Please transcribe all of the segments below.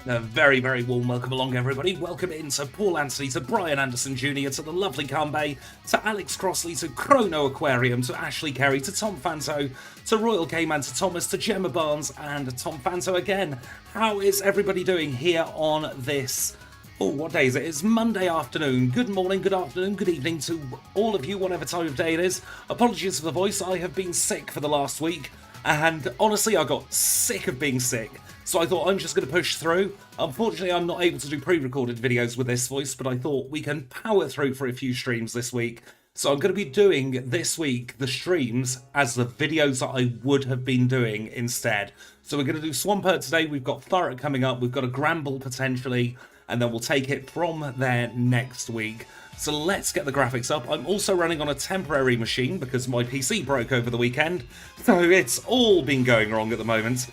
A very, very warm welcome along, everybody. Welcome in to Paul Anthony, to Brian Anderson Jr., to the lovely Carnbay, to Alex Crossley, to Chrono Aquarium, to Ashley Carey, to Tom Fanto, to Royal K-Man, to Thomas, to Gemma Barnes, and Tom Fanto again. How is everybody doing here on this... Oh, what day is it? It's Monday afternoon. Good morning, good afternoon, good evening to all of you, whatever time of day it is. Apologies for the voice. I have been sick for the last week, and honestly, I got sick of being sick. So I thought I'm just going to push through. Unfortunately, I'm not able to do pre-recorded videos with this voice, but I thought we can power through for a few streams this week. So I'm going to be doing this week the streams as the videos that I would have been doing instead. So we're going to do Swampert today. We've got Thurrock coming up. We've got a Gramble potentially, and then we'll take it from there next week. So let's get the graphics up. I'm also running on a temporary machine because my PC broke over the weekend. So it's all been going wrong at the moment.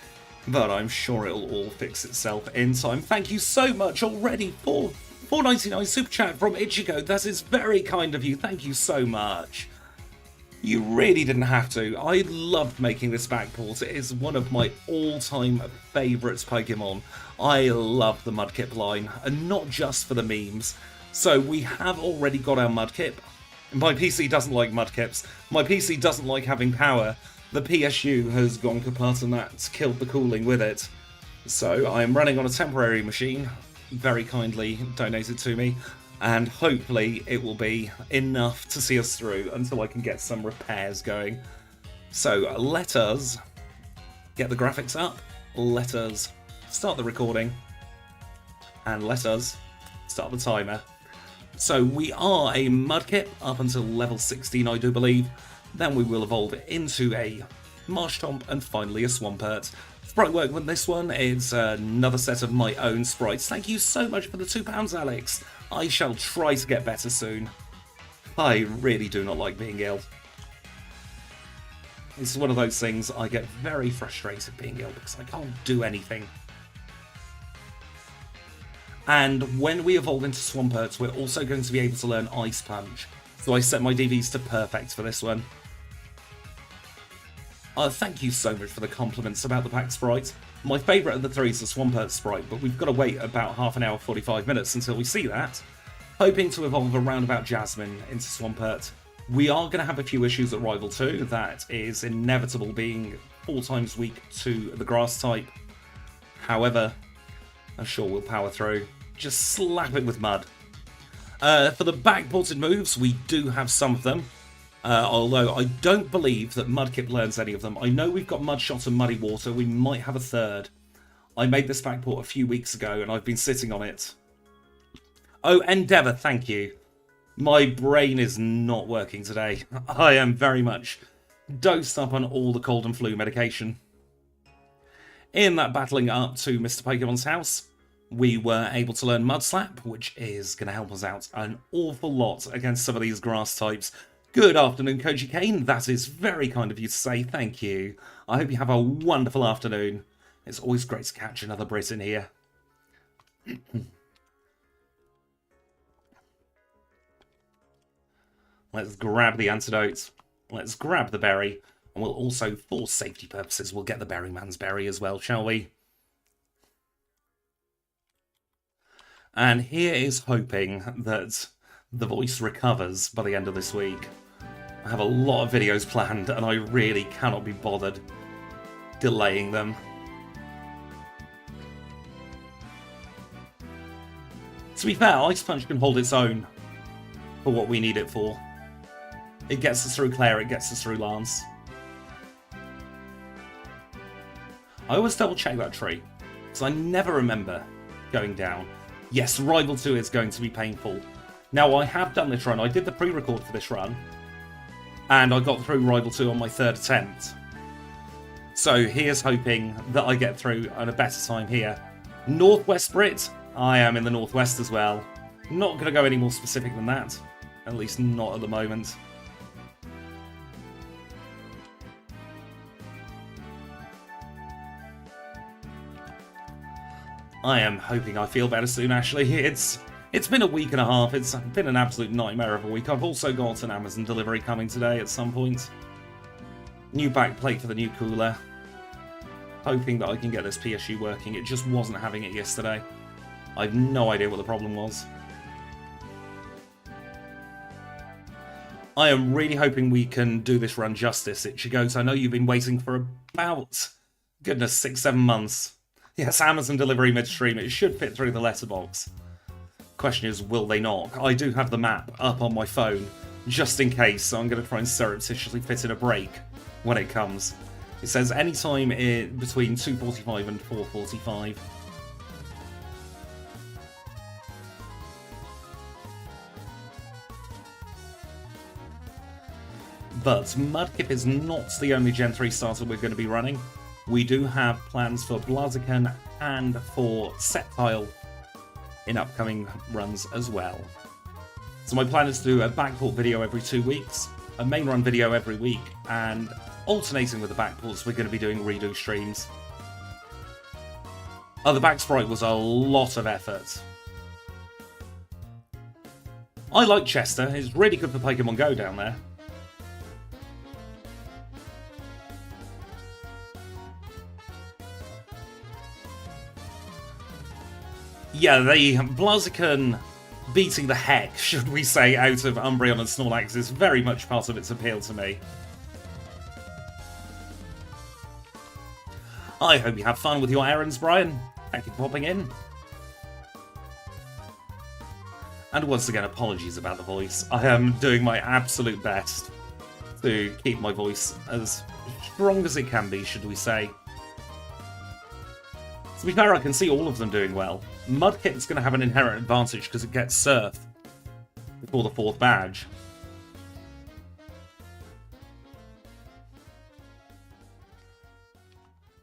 But I'm sure it'll all fix itself in time. Thank you so much already for $4.99 super chat from Ichigo. That is very kind of you. Thank you so much. You really didn't have to. I loved making this backport. It is one of my all-time favourites Pokemon. I love the Mudkip line, and not just for the memes. So we have already got our Mudkip. My PC doesn't like Mudkips. My PC doesn't like having power. The PSU has gone kaput and that's killed the cooling with it. So I'm running on a temporary machine, very kindly donated to me, and hopefully it will be enough to see us through until I can get some repairs going. So let us get the graphics up, let us start the recording, and let us start the timer. So we are a Mudkip up until level 16, I do believe. Then we will evolve it into a Marshtomp and finally a Swampert. Sprite work with this one. It's another set of my own sprites. Thank you so much for the £2, Alex. I shall try to get better soon. I really do not like being ill. It's one of those things I get very frustrated being ill because I can't do anything. And when we evolve into Swampert, we're also going to be able to learn Ice Punch. So I set my DVs to perfect for this one. Thank you so much for the compliments about the pack sprite. My favourite of the three is the Swampert sprite, but we've got to wait about half an hour, 45 minutes until we see that. Hoping to evolve around about Jasmine into Swampert. We are going to have a few issues at Rival 2. That is inevitable, being 4 times weak to the grass type. However, I'm sure we'll power through. Just slap it with mud. For the backported moves, we do have some of them. Although I don't believe that Mudkip learns any of them. I know we've got Mudshot and Muddy Water. We might have a third. I made this backport a few weeks ago and I've been sitting on it. Oh, Endeavour, thank you. My brain is not working today. I am very much dosed up on all the cold and flu medication. In that battling up to Mr. Pokemon's house, we were able to learn Mud Slap, which is going to help us out an awful lot against some of these grass types. Good afternoon, Koji Kane. That is very kind of you to say. Thank you. I hope you have a wonderful afternoon. It's always great to catch another Brit in here. Let's grab the antidote. Let's grab the berry. And we'll also, for safety purposes, we'll get the Berryman's berry as well, shall we? And here is hoping that the voice recovers by the end of this week. I have a lot of videos planned and I really cannot be bothered delaying them. To be fair, Ice Punch can hold its own for what we need it for. It gets us through Claire, it gets us through Lance. I always double check that tree, because I never remember going down. Yes, Rival 2 is going to be painful. Now, I have done this run. I did the pre-record for this run, and I got through Rival 2 on my 3rd attempt. So here's hoping that I get through at a better time here. Northwest Brit. I am in the Northwest as well. Not going to go any more specific than that. At least not at the moment. I am hoping I feel better soon, Ashley. It's been a week and a half. It's been an absolute nightmare of a week. I've also got an Amazon delivery coming today at some point. New backplate for the new cooler. hoping that I can get this PSU working. It just wasn't having it yesterday. I have no idea what the problem was. I am really hoping we can do this run justice, Ichigo. I know you've been waiting for about, goodness, 6-7 months. Yes, Amazon delivery midstream. It should fit through the letterbox. Question is, will they not? I do have the map up on my phone, just in case, so I'm going to try and surreptitiously fit in a break when it comes. It says anytime between 2:45 and 4:45. But Mudkip is not the only Gen 3 starter we're going to be running. We do have plans for Blaziken and for Sceptile in upcoming runs as well. So my plan is to do a Backport video every 2 weeks, a main run video every week, and alternating with the Backports, we're going to be doing redo streams. Oh, the back sprite was a lot of effort. I like Chester. It's really good for Pokemon Go down there. Yeah, the Blaziken beating the heck, should we say, out of Umbreon and Snorlax is very much part of its appeal to me. I hope you have fun with your errands, Brian. Thank you for popping in. And once again, apologies about the voice. I am doing my absolute best to keep my voice as strong as it can be, should we say. To be fair, I can see all of them doing well. Mudkip's going to have an inherent advantage because it gets Surf before the 4th badge.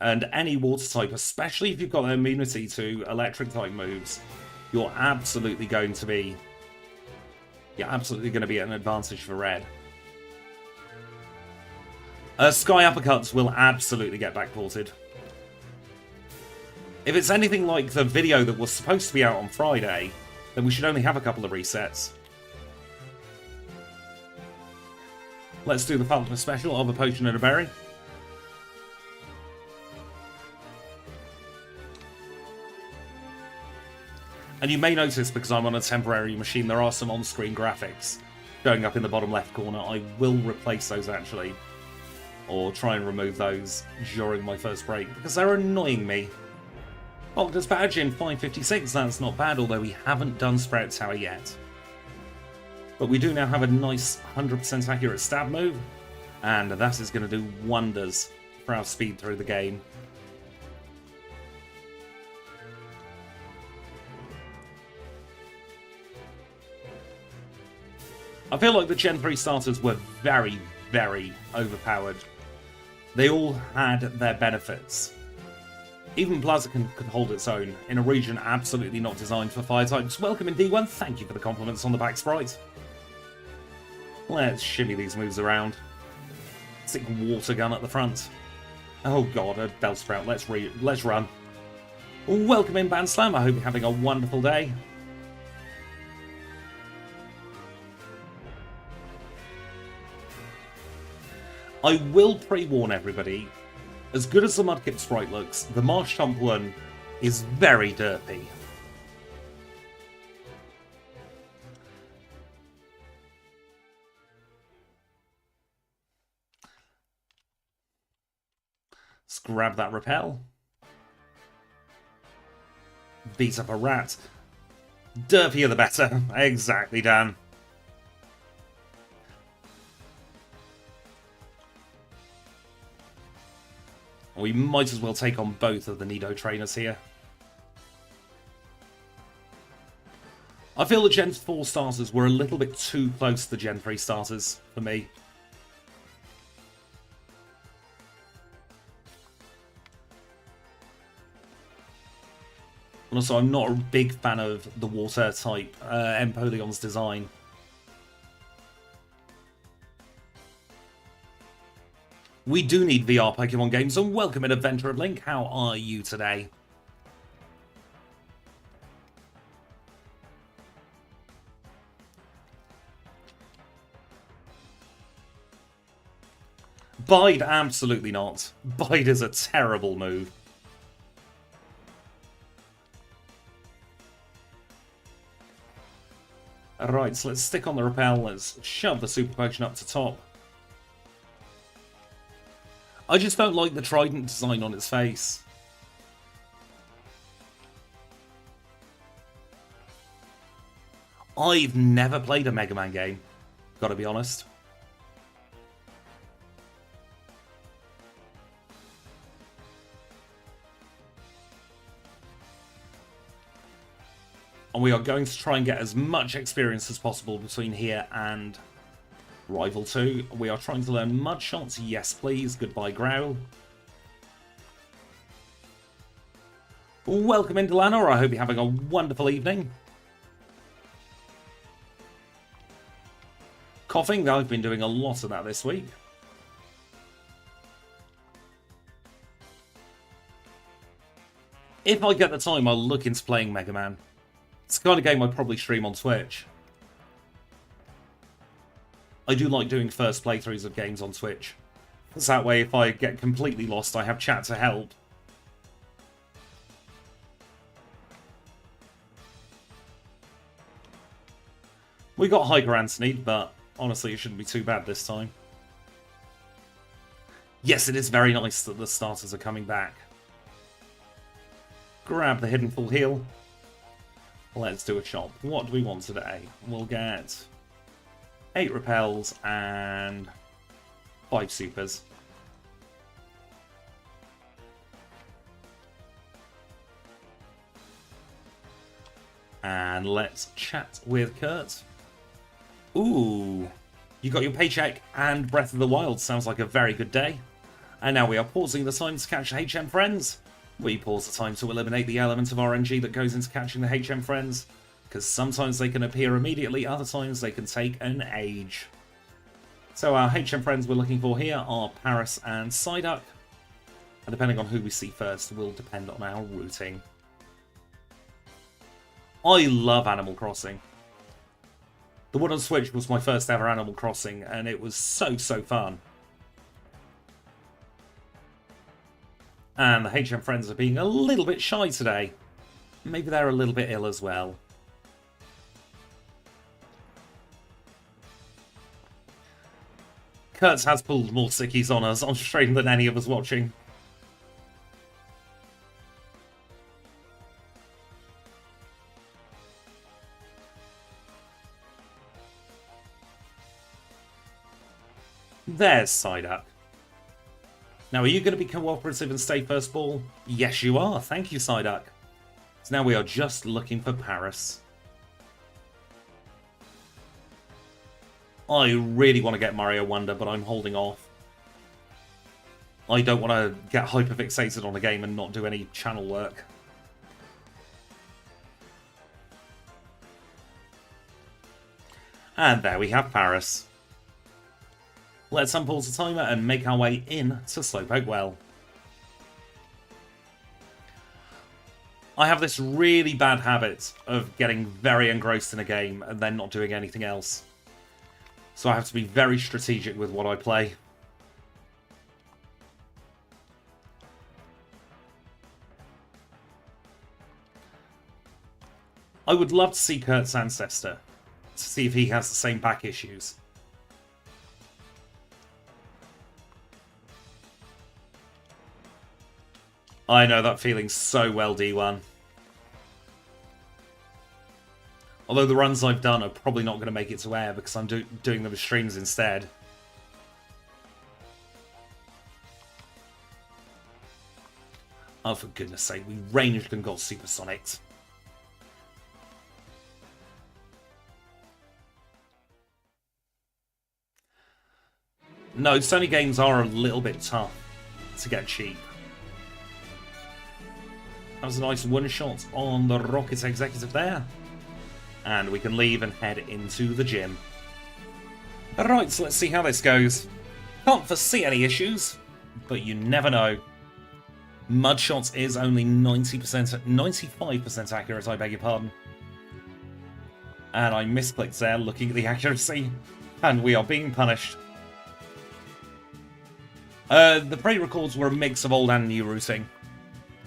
And any water type, especially if you've got an immunity to electric type moves, you're absolutely going to be an advantage for red. Sky Uppercuts will absolutely get backported. If it's anything like the video that was supposed to be out on Friday, then we should only have a couple of resets. Let's do the Falconer special of a potion and a berry. And you may notice, because I'm on a temporary machine, there are some on-screen graphics showing up in the bottom left corner. I will replace those, actually. Or try and remove those during my first break, because they're annoying me. Octa's badge in 556, that's not bad, although we haven't done Sprout Tower yet. But we do now have a nice 100% accurate stab move, and that is going to do wonders for our speed through the game. I feel like the Gen 3 starters were very, very overpowered. They all had their benefits. Even Blaziken could hold its own in a region absolutely not designed for fire types. Welcome in D1, thank you for the compliments on the back sprite. Let's shimmy these moves around. Stick water gun at the front. Oh god, a Bellsprout, let's run. Welcome in Bandslam, I hope you're having a wonderful day. I will pre-warn everybody, as good as the Mudkip sprite looks, the Marshtomp one is very derpy. Let's grab that repel. Beat up a rat. Derpier the better. Exactly, Dan. We might as well take on both of the Nido trainers here. I feel the Gen 4 starters were a little bit too close to the Gen 3 starters for me. And also, I'm not a big fan of the water type Empoleon's design. We do need VR Pokemon games, and welcome in Adventure of Link. How are you today? Bide, absolutely not. Bide is a terrible move. Alright, so let's stick on the repel. Let's shove the super potion up to top. I just don't like the trident design on its face. I've never played a Mega Man game, gotta be honest. And we are going to try and get as much experience as possible between here and Rival 2. We are trying to learn Mud Shots. Yes, please. Goodbye, Growl. Welcome in, Delanor. I hope you're having a wonderful evening. Coughing. I've been doing a lot of that this week. If I get the time, I'll look into playing Mega Man. It's the kind of game I'd probably stream on Twitch. I do like doing first playthroughs of games on Twitch. Because that way, if I get completely lost, I have chat to help. We got Hyper Anthony, but honestly, it shouldn't be too bad this time. Yes, it is very nice that the starters are coming back. Grab the hidden full heal. Let's do a shop. What do we want today? We'll get 8 repels and 5 supers. And let's chat with Kurt. Ooh, you got your paycheck and Breath of the Wild. Sounds like a very good day. And now we are pausing the time to catch the HM friends. We pause the time to eliminate the element of RNG that goes into catching the HM friends, because sometimes they can appear immediately, other times they can take an age. So our HM friends we're looking for here are Paris and Psyduck, and depending on who we see first will depend on our routing. I love Animal Crossing. The one on Switch was my first ever Animal Crossing, and it was so fun. And the HM friends are being a little bit shy today. Maybe they're a little bit ill as well. Kurtz has pulled more sickies on us on stream than any of us watching. There's Psyduck. Now, are you going to be cooperative and stay first ball? Yes, you are. Thank you, Psyduck. So now we are just looking for Paris. I really want to get Mario Wonder, but I'm holding off. I don't want to get hyperfixated on a game and not do any channel work. And there we have Paris. Let's unpause the timer and make our way in to Slowpoke Well. I have this really bad habit of getting very engrossed in a game and then not doing anything else. So I have to be very strategic with what I play. I would love to see Kurt's ancestor, to see if he has the same back issues. I know that feeling so well, D1. Although the runs I've done are probably not going to make it to air because I'm doing them as streams instead. Oh, for goodness sake, we ranged and got supersonics. No, Sony games are a little bit tough to get cheap. That was a nice one-shot on the Rocket Executive there. And we can leave and head into the gym. Alright, so let's see how this goes. Can't foresee any issues, but you never know. Mudshots is only 95% accurate, I beg your pardon. And I misclicked there looking at the accuracy, and we are being punished. The pre-records were a mix of old and new routing.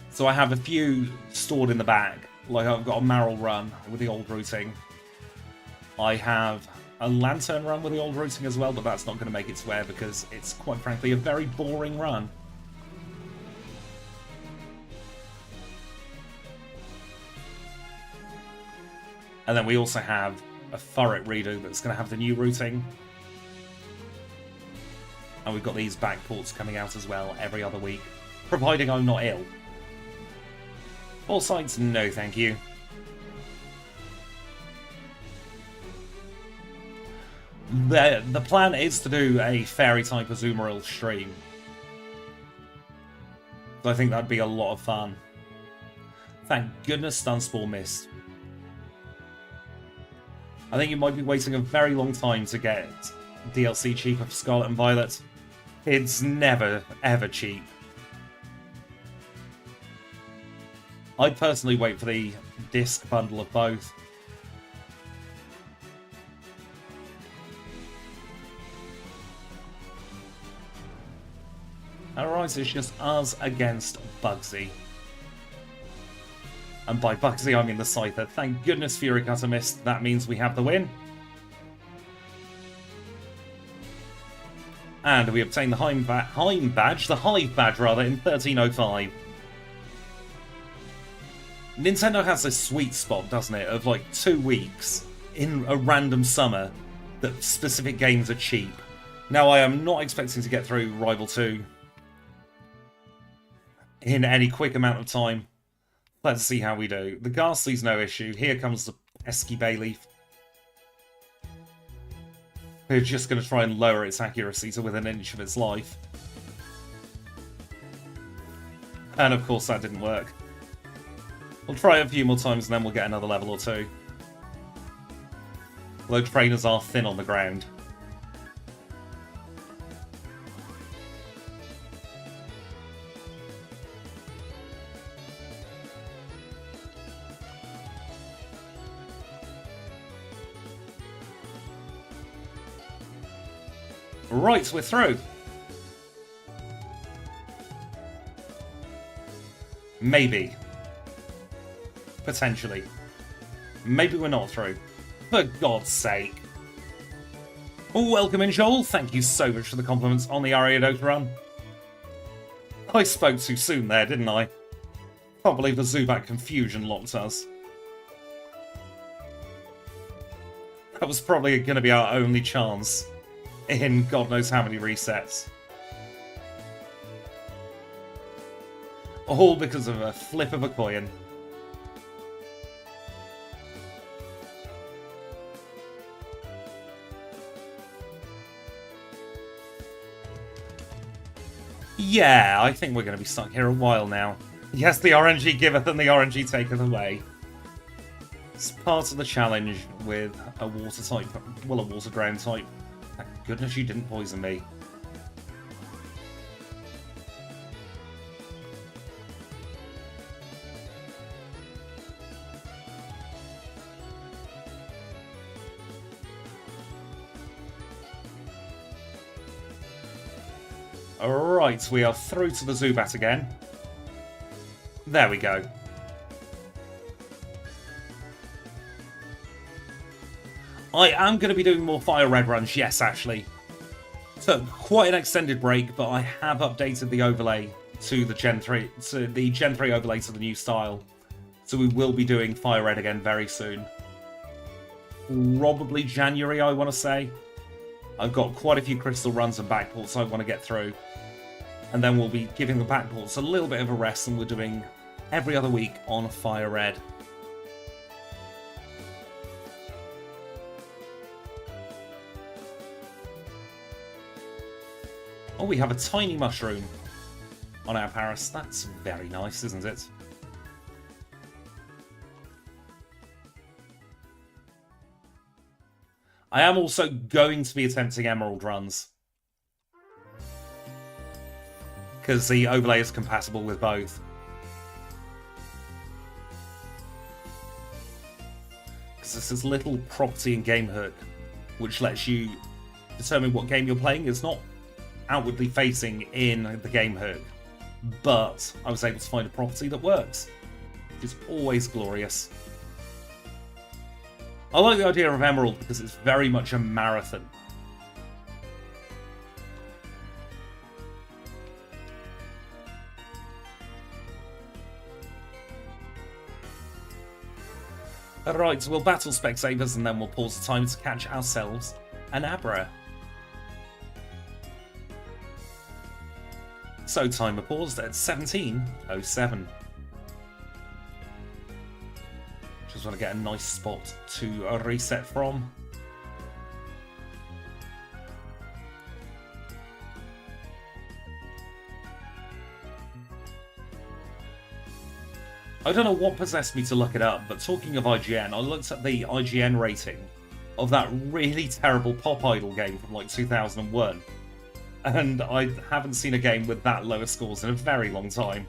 So I have a few stored in the bag. Like I've got a Marl run with the old routing. I have a Lantern run with the old routing as well, but that's not going to make its way because it's quite frankly a very boring run. And then we also have a Furret redo that's going to have the new routing. And we've got these backports coming out as well every other week, providing I'm not ill. All sides, no thank you. The plan is to do a fairy type Azumarill stream. So I think that'd be a lot of fun. Thank goodness Dunspore missed. I think you might be waiting a very long time to get DLC cheaper for Scarlet and Violet. It's never, ever cheap. I'd personally wait for the disc bundle of both. Alright, it's just us against Bugsy. And by Bugsy, I mean the Scyther. Thank goodness Fury Cutter missed. That means we have the win. And we obtain the Hive badge rather, in 1305. Nintendo has this sweet spot, doesn't it, of like 2 weeks in a random summer that specific games are cheap. Now, I am not expecting to get through Rival 2 in any quick amount of time. Let's see how we do. The Ghastly's no issue. Here comes the pesky Bayleaf. We're just going to try and lower its accuracy to within an inch of its life. And of course that didn't work. We'll try it a few more times and then we'll get another level or 2. Although trainers are thin on the ground. Right, we're through. Maybe. Potentially. Maybe we're not through. For God's sake. Welcome in, Joel. Thank you so much for the compliments on the Ariadote run. I spoke too soon there, didn't I? Can't believe the Zubat confusion locked us. That was probably going to be our only chance in God knows how many resets. All because of a flip of a coin. Yeah, I think we're going to be stuck here a while now. Yes, the RNG giveth and the RNG taketh away. It's part of the challenge with a water type, well, a water ground type. Thank goodness you didn't poison me. Alright, we are through to the Zubat again. There we go. I am going to be doing more Fire Red runs, yes, actually. Took quite an extended break, but I have updated the overlay to the Gen 3, to the Gen 3 overlay to the new style. So we will be doing Fire Red again very soon. Probably January, I want to say. I've got quite a few Crystal runs and backports I want to get through. And then we'll be giving the backports a little bit of a rest, and we're doing every other week on Fire Red. Oh, we have a tiny mushroom on our Paris. That's very nice, isn't it? I am also going to be attempting Emerald runs, because the overlay is compatible with both. Because there's this little property in GameHook which lets you determine what game you're playing. It's not outwardly facing in the game hook. But I was able to find a property that works. It's always glorious. I like the idea of Emerald because it's very much a marathon. Alright, so we'll battle Specsavers and then we'll pause the time to catch ourselves an Abra. So timer paused at 17:07. Just want to get a nice spot to reset from. I don't know what possessed me to look it up, but talking of IGN, I looked at the IGN rating of that really terrible Pop Idol game from like 2001. And I haven't seen a game with that lower scores in a very long time.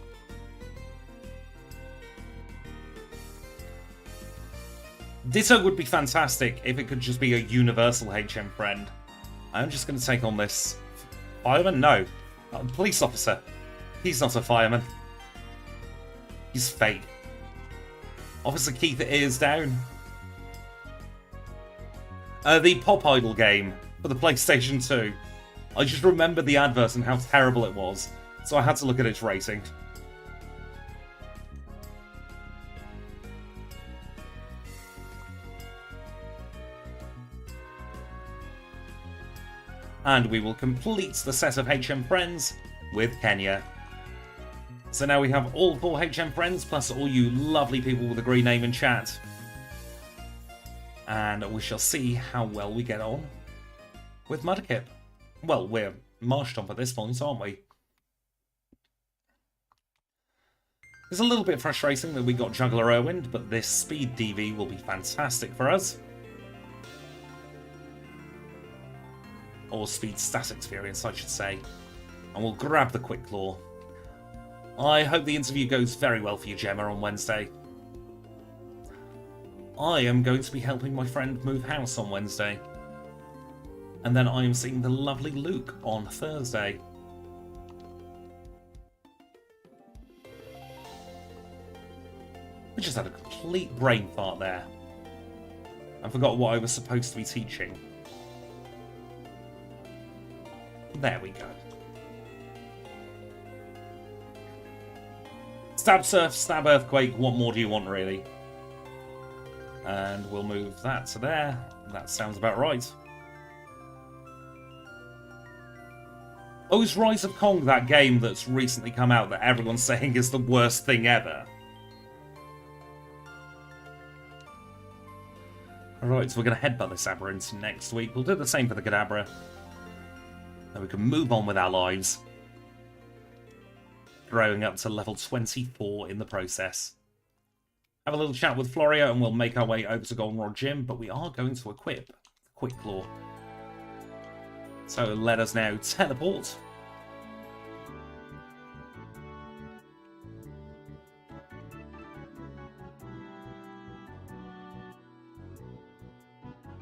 Ditto would be fantastic if it could just be a universal HM friend. I'm just going to take on this fireman? No. Police officer. He's not a fireman. He's fake. Officer Keith is down. The Pop Idol game for the PlayStation 2. I just remember the advert and how terrible it was, so I had to look at its rating. And we will complete the set of HM friends with Kenya. So now we have all 4 HM friends, plus all you lovely people with a green name in chat. And we shall see how well we get on with Mudkip. Well, we're marched on at this point, aren't we? It's a little bit frustrating that we got Juggler Irwind, but this speed DV will be fantastic for us. Or speed stat experience, I should say. And we'll grab the Quick Claw. I hope the interview goes very well for you, Gemma, on Wednesday. I am going to be helping my friend move house on Wednesday. And then I am seeing the lovely Luke on Thursday. I just had a complete brain fart there. I forgot what I was supposed to be teaching. There we go. Stab Surf, Stab Earthquake, what more do you want, really? And we'll move that to there. That sounds about right. Oh, is Rise of Kong that game that's recently come out that everyone's saying is the worst thing ever? Alright, so we're going to headbutt this Abra into next week. We'll do the same for the Kadabra. Then we can move on with our lives. Growing up to level 24 in the process. Have a little chat with Florio and we'll make our way over to Goldenrod Gym, but we are going to equip Quick Claw. So let us now teleport.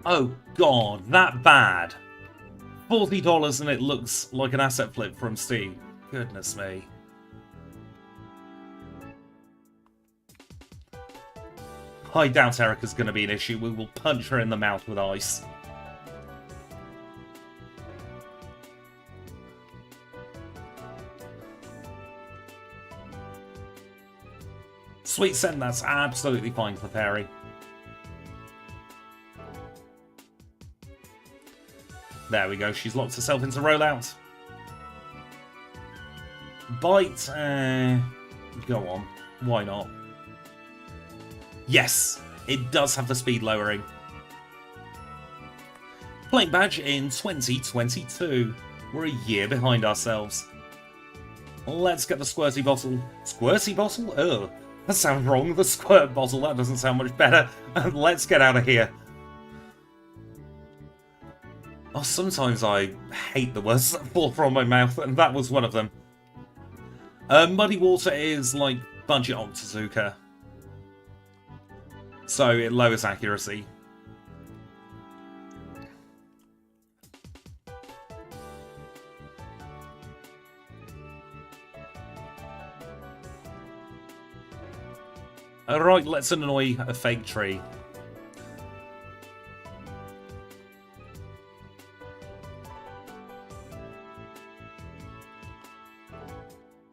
Oh god, that bad. $40 and it looks like an asset flip from Steam. Goodness me. I doubt Erica's going to be an issue. We will punch her in the mouth with ice. Sweet Scent, that's absolutely fine for Perry. There we go, she's locked herself into rollout. Bite, go on, why not? Yes, it does have the speed lowering. Playing badge in 2022. We're a year behind ourselves. Let's get the squirty bottle. Squirty bottle? Ugh, that sounds wrong. The squirt bottle, that doesn't sound much better. Let's get out of here. Oh, sometimes I hate the words that fall from my mouth, and that was one of them. Muddy Water is like Budget Octazooka. So it lowers accuracy. Alright, let's annoy a fake tree.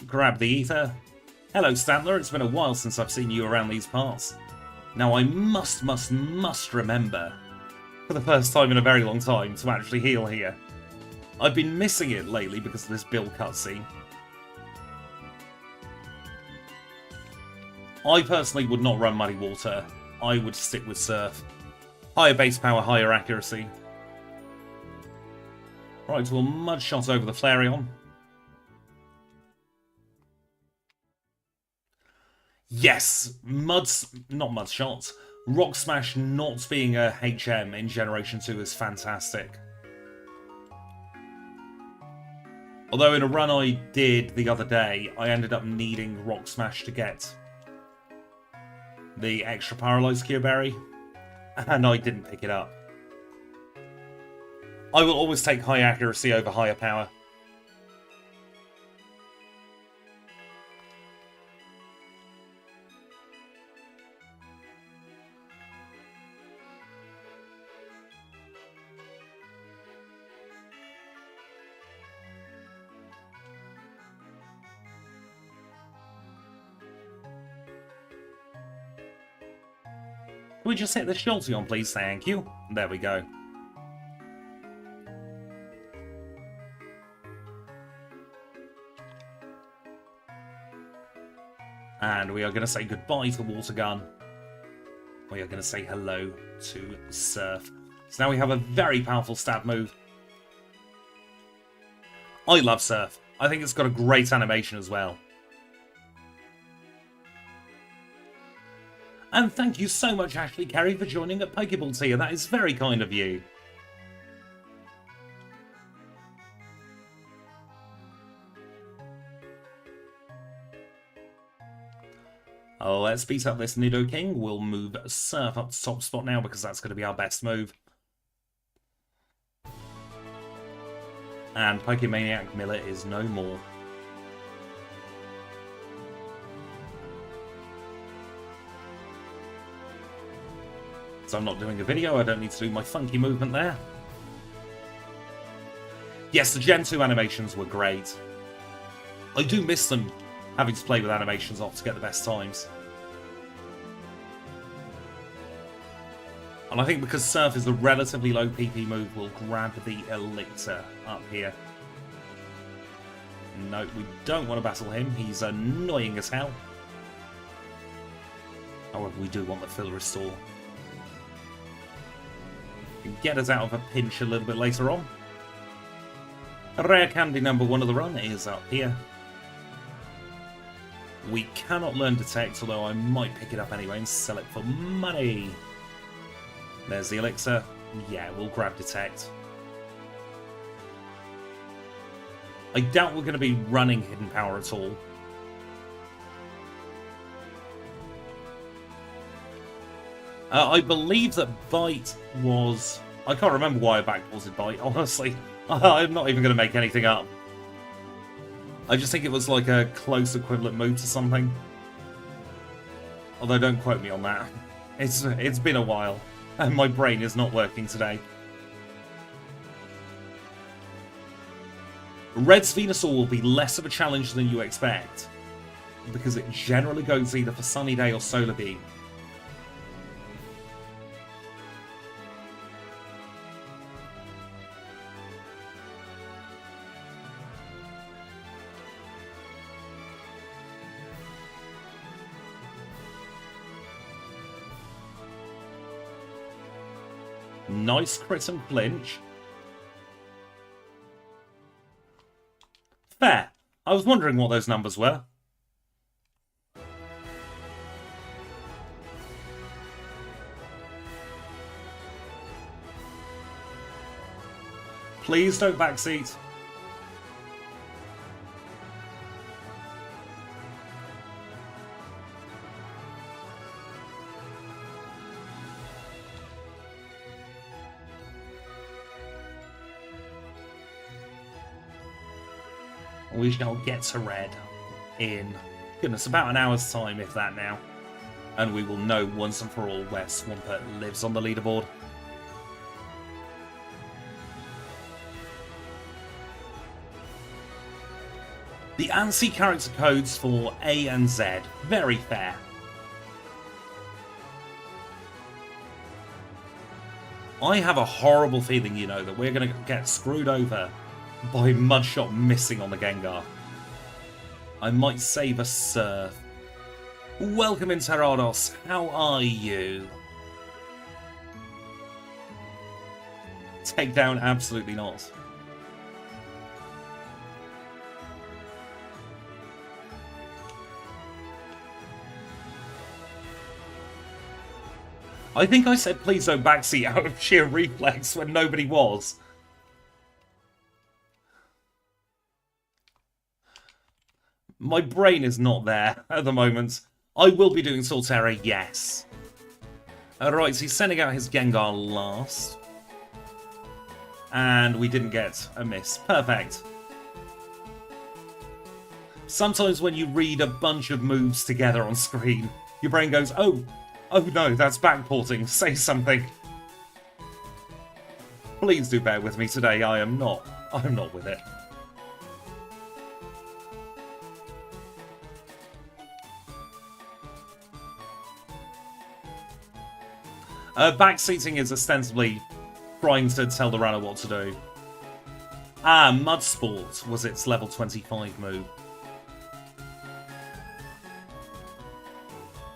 Grab the ether. Hello, Stantler. It's been a while since I've seen you around these parts. Now I must remember, for the first time in a very long time, to actually heal here. I've been missing it lately because of this build cutscene. I personally would not run Muddy Water. I would stick with Surf. Higher base power, higher accuracy. Right, we'll Mud Shot over the Flareon. Yes! Not Mud Shot. Rock Smash not being a HM in Generation 2 is fantastic. Although in a run I did the other day, I ended up needing Rock Smash to get the extra Paralyzed Cure Berry, and I didn't pick it up. I will always take high accuracy over higher power. Can we just hit the Jolteon, please? Thank you. There we go. And we are going to say goodbye to Water Gun. We are going to say hello to Surf. So now we have a very powerful stab move. I love Surf. I think it's got a great animation as well. And thank you so much, Ashley Carey, for joining at Pokeball tier. That is very kind of you. Let's beat up this Nidoking. We'll move Surf up to top spot now because that's going to be our best move. And Pokemaniac Miller is no more. So I'm not doing a video, I don't need to do my funky movement there. Yes, the Gen 2 animations were great. I do miss them, having to play with animations off to get the best times. And I think because Surf is a relatively low PP move, we'll grab the Elixir up here. No, we don't want to battle him, he's annoying as hell. However, we do want the Fill Restore. Get us out of a pinch a little bit later on. Rare candy number 1 of the run is up here. We cannot learn Detect, although I might pick it up anyway and sell it for money. There's the Elixir. Yeah, we'll grab Detect. I doubt we're going to be running Hidden Power at all. I believe that Bite was... I can't remember why I backported Bite, honestly. I'm not even going to make anything up. I just think it was like a close equivalent move to something. Although don't quote me on that. It's been a while, and my brain is not working today. Red's Venusaur will be less of a challenge than you expect, because it generally goes either for Sunny Day or Solar Beam. Nice crit and flinch. Fair. I was wondering what those numbers were. Please don't backseat. We shall get to red in, goodness, about an hour's time, if that now. And we will know once and for all where Swampert lives on the leaderboard. The ANSI character codes for A and Z. Very fair. I have a horrible feeling, you know, that we're going to get screwed over by Mudshot missing on the Gengar. I might save a Surf. Welcome in, Terrados. How are you? Takedown? Absolutely not. I think I said please don't backseat out of sheer reflex when nobody was. My brain is not there at the moment. I will be doing Solterra, yes. Alright, so he's sending out his Gengar last. And we didn't get a miss. Perfect. Sometimes when you read a bunch of moves together on screen, your brain goes, oh no, that's backporting. Say something. Please do bear with me today. I'm not with it. Backseating is ostensibly trying to tell the runner what to do. Ah, Mud Sport was its level 25 move.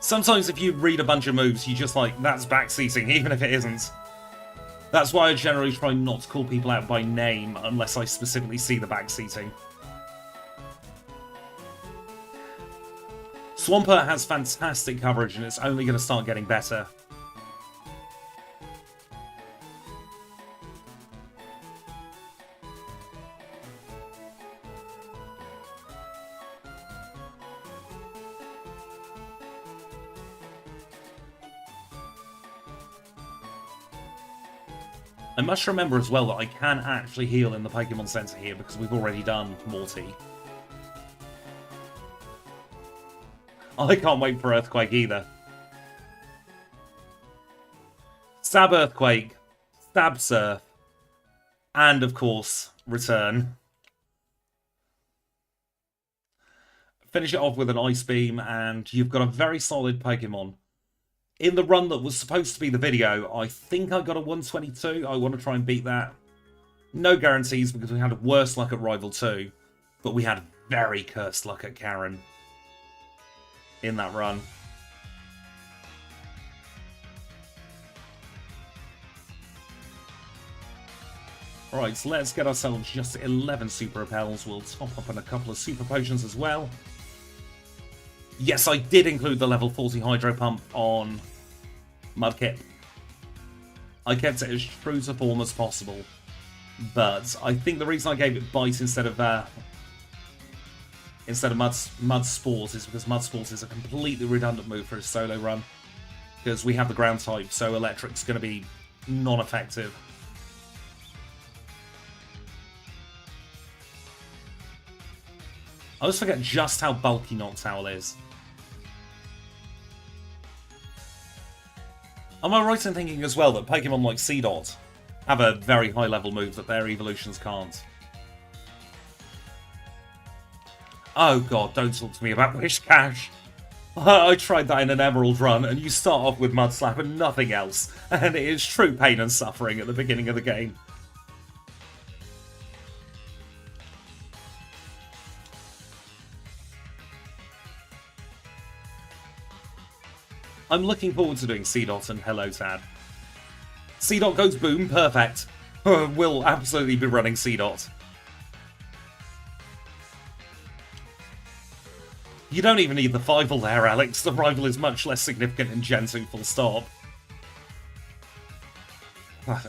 Sometimes if you read a bunch of moves, you just like, that's backseating, even if it isn't. That's why I generally try not to call people out by name unless I specifically see the backseating. Swampert has fantastic coverage and it's only going to start getting better. I must remember as well that I can actually heal in the Pokemon Center here because we've already done Morty. I can't wait for Earthquake either. Stab Earthquake, Stab Surf, and of course, Return. Finish it off with an Ice Beam and you've got a very solid Pokemon. In the run that was supposed to be the video, I think I got a 122. I want to try and beat that. No guarantees because we had worse luck at Rival 2. But we had very cursed luck at Karen in that run. Alright, so let's get ourselves just 11 Super Repels. We'll top up on a couple of Super Potions as well. Yes, I did include the level 40 Hydro Pump on Mudkip. I kept it as true to form as possible. But I think the reason I gave it Bite instead of Mud Sport is because Mud Sport is a completely redundant move for a solo run. Because we have the ground type, so Electric's going to be non-effective. I always forget just how bulky Noctowl is. Am I right in thinking as well that Pokemon like Seedot have a very high level move that their evolutions can't? Oh god, don't talk to me about Wish Cash. I tried that in an Emerald run and you start off with Mud Slap and nothing else. And it is true pain and suffering at the beginning of the game. I'm looking forward to doing Seedot and Hello Tad. Seedot goes boom, perfect. We'll absolutely be running Seedot. You don't even need the Fivel there, Alex. The rival is much less significant in Gen 2, full stop.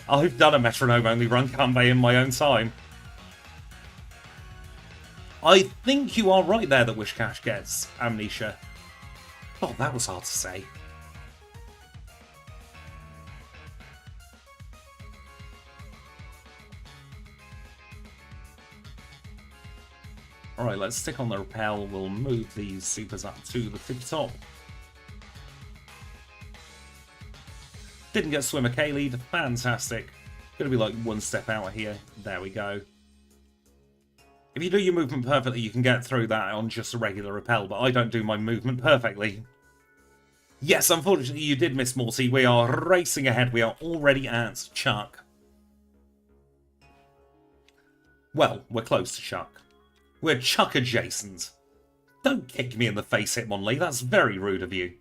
I've done a metronome-only run Kanbei in my own time. I think you are right there that Wishcash gets Amnesia. Oh, that was hard to say. Alright, let's stick on the repel. We'll move these supers up to the tip top. Didn't get swimmer K-lead. Fantastic. Gonna be like one step out here. There we go. If you do your movement perfectly, you can get through that on just a regular repel, but I don't do my movement perfectly. Yes, unfortunately, you did miss Morty. We are racing ahead. We are already at Chuck. Well, we're close to Chuck. We're Chuck adjacent. Don't kick me in the face, Hitmonlee. That's very rude of you.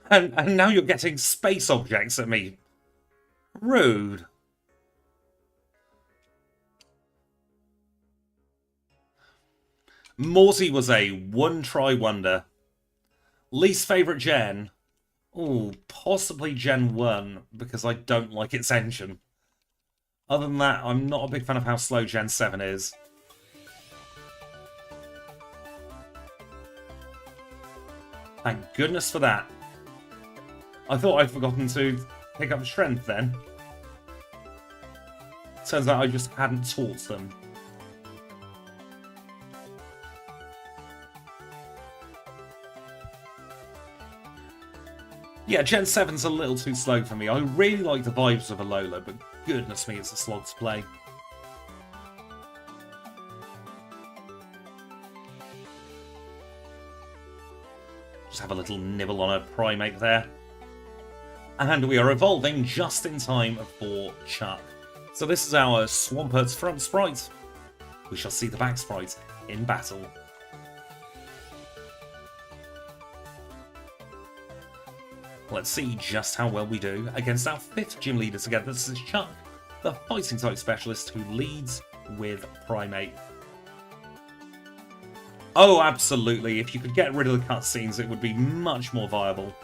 And now you're getting space objects at me. Rude. Morty was a one-try wonder. Least favourite gen? Oh, possibly Gen 1, because I don't like its engine. Other than that, I'm not a big fan of how slow Gen 7 is. Thank goodness for that. I thought I'd forgotten to pick up strength then. Turns out I just hadn't taught them. Yeah, Gen 7's a little too slow for me. I really like the vibes of Alola, but goodness me, it's a slog to play. Just have a little nibble on a Primate there. And we are evolving just in time for Chuck. So this is our Swampert's front sprite. We shall see the back sprite in battle. Let's see just how well we do against our 5th gym leader together. This is Chuck, the fighting type specialist who leads with Primate. Oh, absolutely. If you could get rid of the cutscenes, it would be much more viable.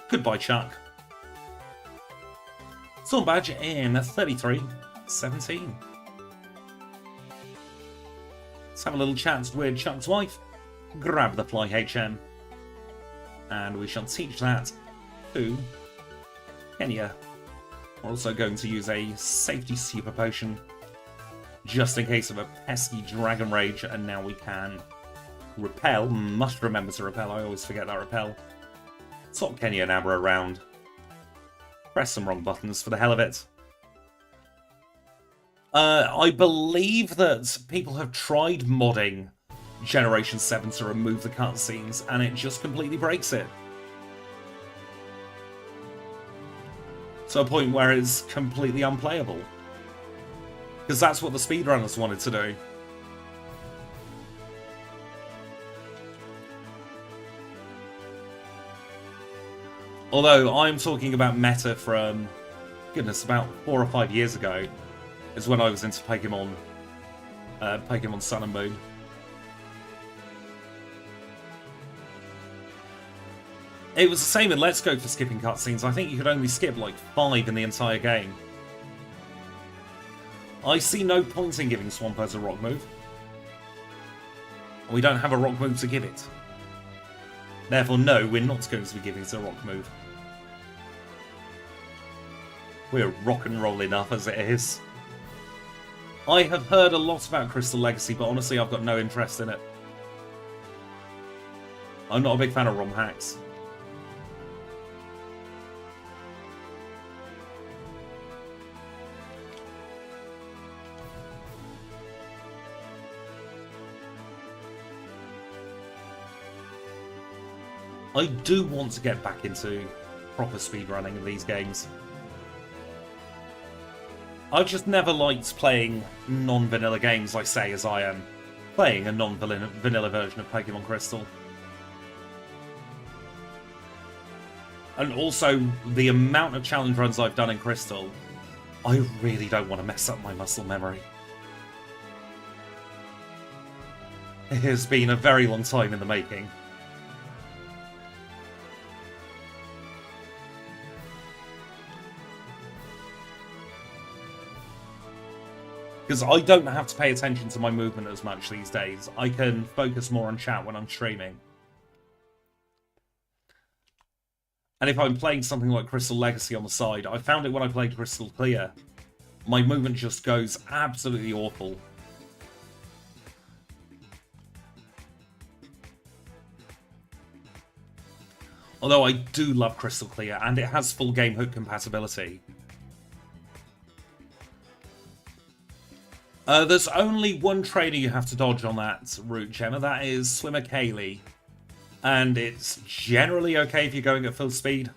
Goodbye, Chuck. Storm badge in 33-17. Let's have a little chat with Chuck's wife. Grab the Fly HM. And we shall teach that to Kenya. We're also going to use a safety super potion just in case of a pesky Dragon Rage, and now we can repel. Must remember to repel. I always forget that repel. Swap Kenya and Abra around. Press some wrong buttons for the hell of it. I believe that people have tried modding Generation 7 to remove the cutscenes, and it just completely breaks it. To a point where it's completely unplayable. Because that's what the speedrunners wanted to do. Although I'm talking about meta from, goodness, about 4 or 5 years ago, is when I was into Pokemon, Pokemon Sun and Moon. It was the same in Let's Go for skipping cutscenes. I think you could only skip like 5 in the entire game. I see no point in giving Swampert a rock move. We don't have a rock move to give it. Therefore, no, we're not going to be giving it a rock move. We're rock and roll enough as it is. I have heard a lot about Crystal Legacy, but honestly, I've got no interest in it. I'm not a big fan of ROM hacks. I do want to get back into proper speedrunning of these games. I've just never liked playing non-vanilla games, I say, as I am playing a non-vanilla version of Pokémon Crystal. And also, the amount of challenge runs I've done in Crystal, I really don't want to mess up my muscle memory. It has been a very long time in the making. Because I don't have to pay attention to my movement as much these days. I can focus more on chat when I'm streaming. And if I'm playing something like Crystal Legacy on the side, I found it when I played Crystal Clear. My movement just goes absolutely awful. Although I do love Crystal Clear, and it has full game hook compatibility. There's only one trainer you have to dodge on that route, Gemma. That is Swimmer Kaylee. And it's generally okay if you're going at full speed.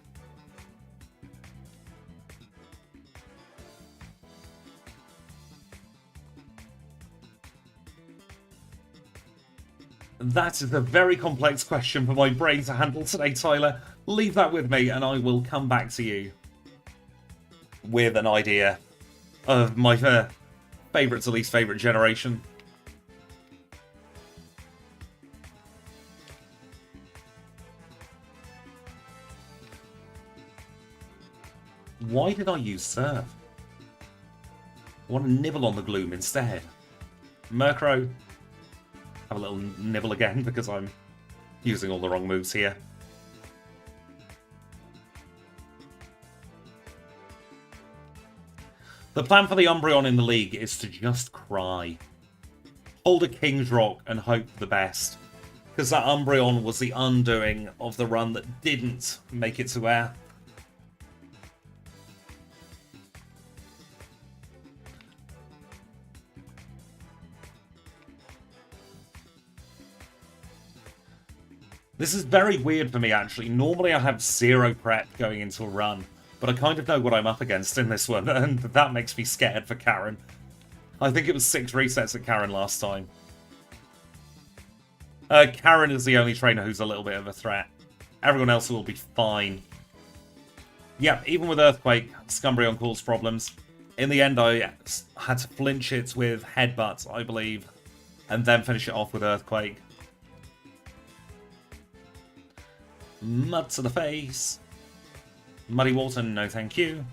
That is a very complex question for my brain to handle today, Tyler. Leave that with me and I will come back to you with an idea of my favourite to least favourite generation. Why did I use Surf? I want to nibble on the Gloom instead. Murkrow, have a little nibble again because I'm using all the wrong moves here. The plan for the Umbreon in the league is to just cry. Hold a King's Rock and hope for the best. Because that Umbreon was the undoing of the run that didn't make it to air. This is very weird for me, actually. Normally I have 0 prep going into a run, but I kind of know what I'm up against in this one, and that makes me scared for Karen. I think it was 6 resets at Karen last time. Karen is the only trainer who's a little bit of a threat. Everyone else will be fine. Yeah, even with Earthquake, Scumbreon caused problems. In the end, I had to flinch it with Headbutt, I believe, and then finish it off with Earthquake. Mud to the face. Muddy water, no thank you.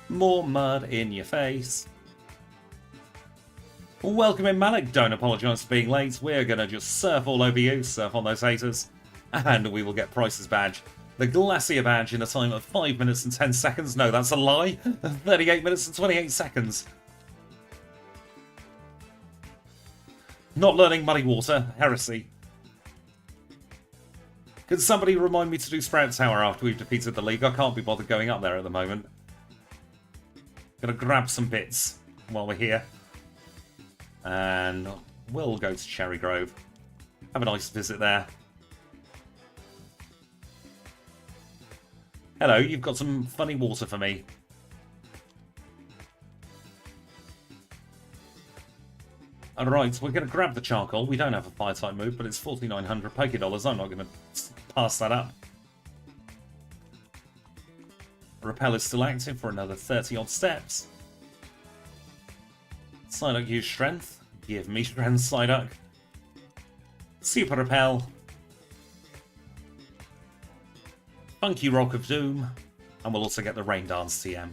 More mud in your face. Welcome in, Malik. Don't apologise for being late. We're going to just surf all over you, surf on those haters. And we will get Price's badge. The Glacier badge in a time of 5 minutes and 10 seconds. No, that's a lie. 38 minutes and 28 seconds. Not learning Muddy Water. Heresy. Can somebody remind me to do Sprout Tower after we've defeated the league? I can't be bothered going up there at the moment. Gonna grab some bits while we're here. And we'll go to Cherry Grove. Have a nice visit there. Hello, you've got some funny water for me. Alright, we're going to grab the charcoal. We don't have a fire-type move, but it's 4,900 Pokédollars. I'm not going to pass that up. Repel is still active for another 30-odd steps. Psyduck use Strength. Give me Strength, Psyduck. Super Repel. Funky Rock of Doom. And we'll also get the Rain Dance TM.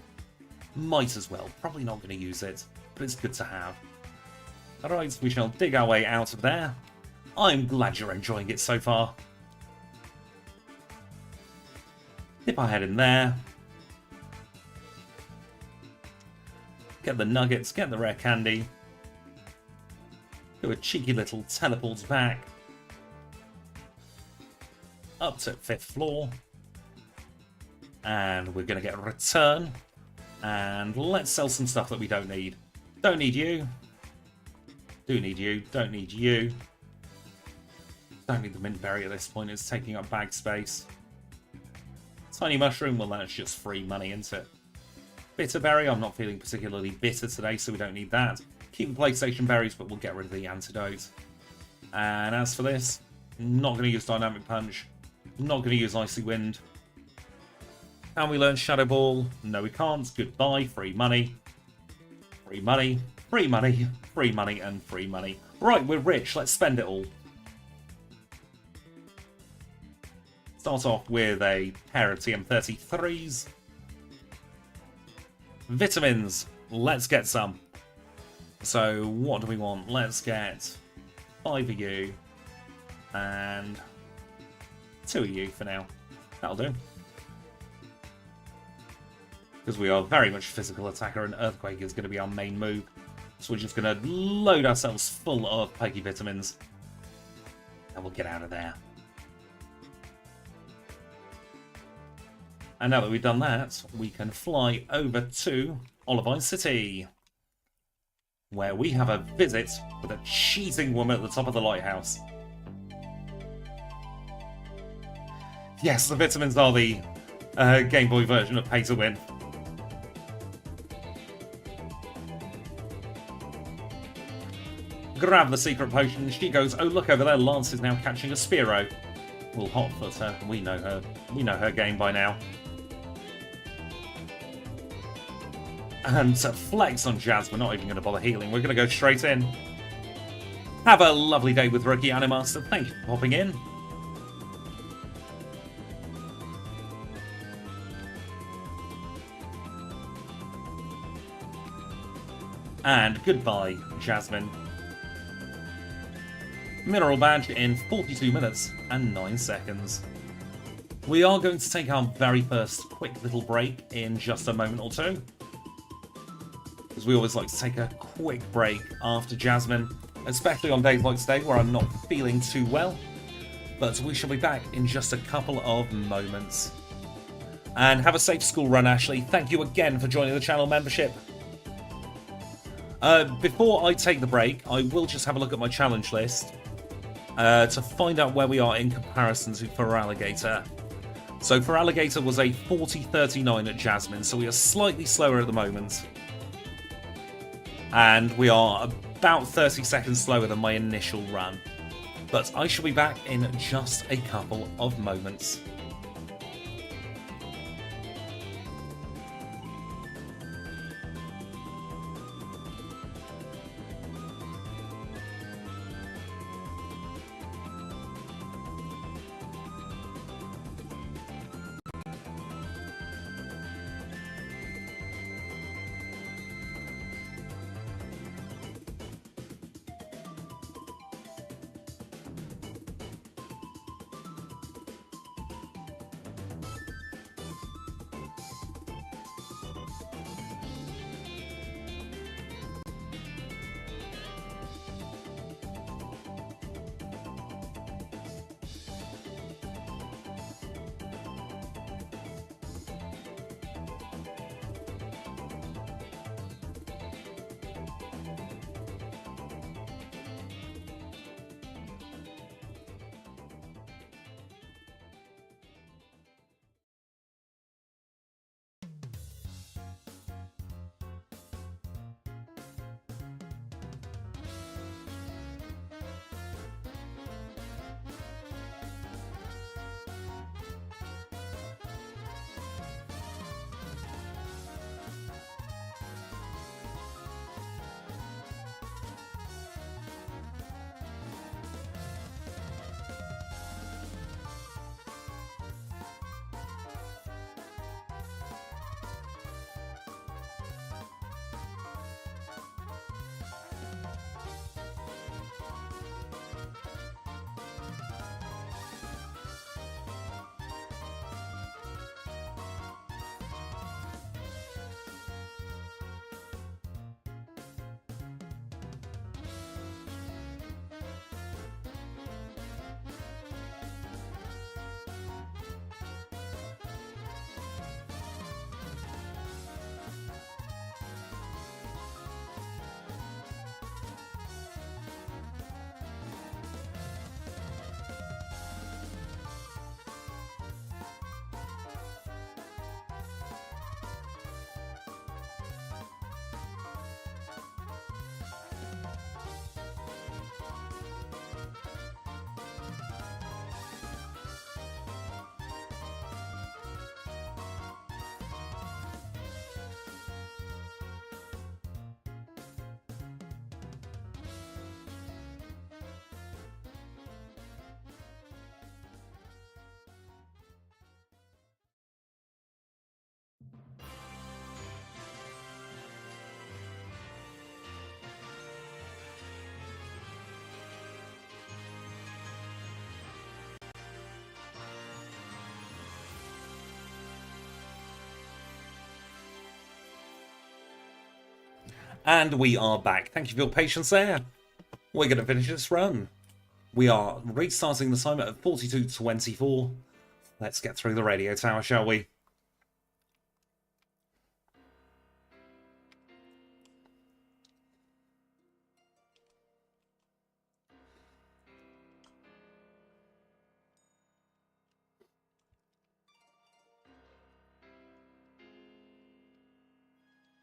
Might as well. Probably not going to use it, but it's good to have. Alright, we shall dig our way out of there. I'm glad you're enjoying it so far. Dip our head in there. Get the nuggets, get the rare candy. Do a cheeky little teleport back. Up to 5th floor. And we're going to get a return. And let's sell some stuff that we don't need. Don't need you. Do need you. Don't need you. Don't need the mint berry at this point. It's taking up bag space. Tiny mushroom. Well, that's just free money, isn't it? Bitter berry. I'm not feeling particularly bitter today, so we don't need that. Keep the PlayStation berries, but we'll get rid of the antidote. And as for this, not going to use Dynamic Punch. Not going to use Icy Wind. Can we learn Shadow Ball? No, we can't. Goodbye. Free money. Free money. Free money. Free money and free money. Right, we're rich. Let's spend it all. Start off with a pair of TM33s. Vitamins. Let's get some. So, what do we want? Let's get 5 of you. And 2 of you for now. That'll do. because we are very much physical attacker, and Earthquake is going to be our main move. So we're just going to load ourselves full of Pokey Vitamins, and we'll get out of there. And now that we've done that, we can fly over to Olivine City, where we have a visit with a cheating woman at the top of the lighthouse. Yes, the vitamins are the Game Boy version of Pay to Win. Grab the secret potion. She goes, oh look over there, Lance is now catching a Spearow. We'll hotfoot her. We know her. We know her game by now. And to flex on Jasmine, not even going to bother healing. We're going to go straight in. Have a lovely day with Rookie Animaster. Thank you for popping in. And goodbye, Jasmine. Mineral badge in 42 minutes and 9 seconds. We are going to take our very first quick little break in just a moment or two, because we always like to take a quick break after Jasmine, especially on days like today where I'm not feeling too well. But we shall be back in just a couple of moments. And have a safe school run, Ashley. Thank you again for joining the channel membership. Before I take the break, I will just have a look at my challenge list to find out where we are in comparison to Feraligatr. So Feraligatr was a 40-39 at Jasmine, so we are slightly slower at the moment. And we are about 30 seconds slower than my initial run. But I shall be back in just a couple of moments. And we are back. Thank you for your patience there. We're going to finish this run. We are restarting the timer at 42:24. Let's get through the radio tower, shall we?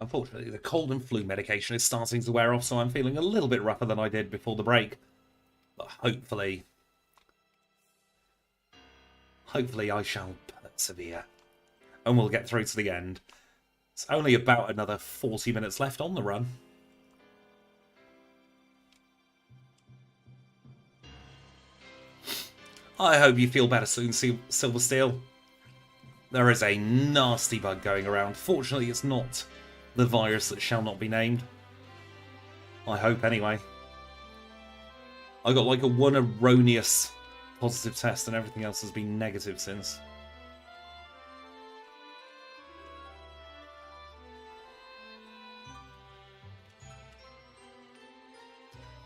Unfortunately, the cold and flu medication is starting to wear off, so I'm feeling a little bit rougher than I did before the break. But hopefully I shall persevere. And we'll get through to the end. It's only about another 40 minutes left on the run. I hope you feel better soon, Silver Steel. There is a nasty bug going around. Fortunately, it's not the virus that shall not be named. I hope, anyway. I got like a one erroneous positive test and everything else has been negative since.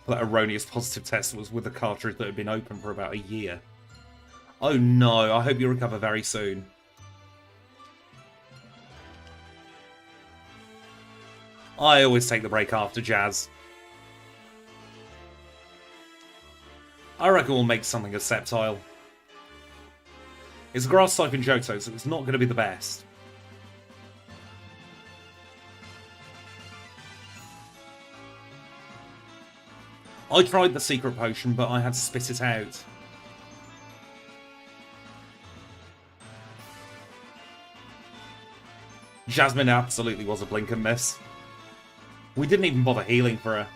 That erroneous positive test was with a cartridge that had been open for about a year. Oh no, I hope you recover very soon. I always take the break after Jazz. I reckon we'll make something of Sceptile. It's a grass type in Johto, so it's not going to be the best. I tried the secret potion, but I had to spit it out. Jasmine absolutely was a blink and miss. We didn't even bother healing for her.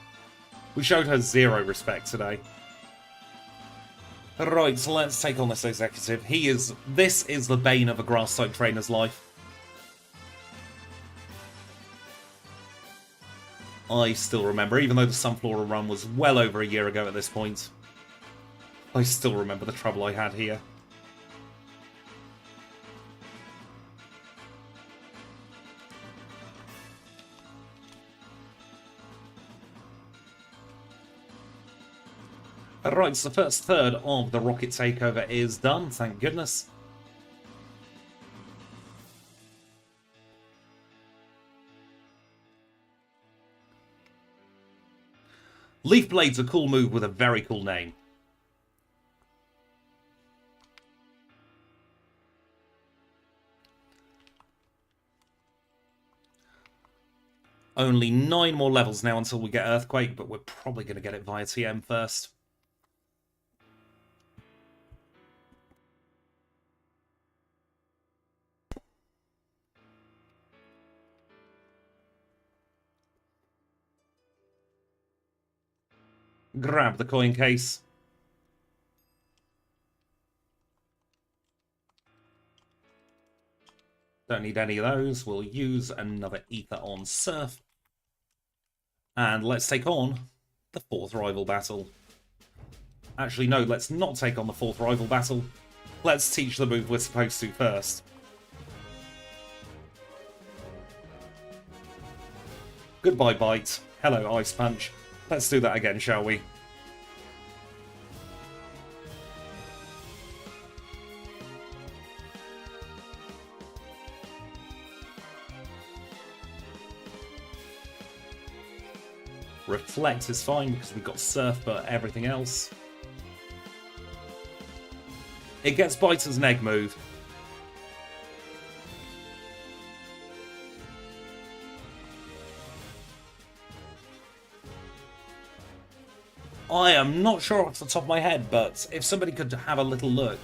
We showed her zero respect today. Right, so let's take on this executive. This is the bane of a grass-type trainer's life. I still remember, even though the Sunflora run was well over a year ago at this point, I still remember the trouble I had here. Right, so the first third of the rocket takeover is done, thank goodness. Leaf Blade's a cool move with a very cool name. Only 9 more levels now until we get Earthquake, but we're probably going to get it via TM first. Grab the coin case. Don't need any of those. We'll use another ether on Surf. And let's take on the 4th rival battle. Actually, no, let's not take on the 4th rival battle. Let's teach the move we're supposed to first. Goodbye, Bite. Hello, Ice Punch. Let's do that again, shall we? Reflect is fine because we've got Surf, but everything else. It gets Bite as an egg move. I am not sure off the top of my head, but if somebody could have a little look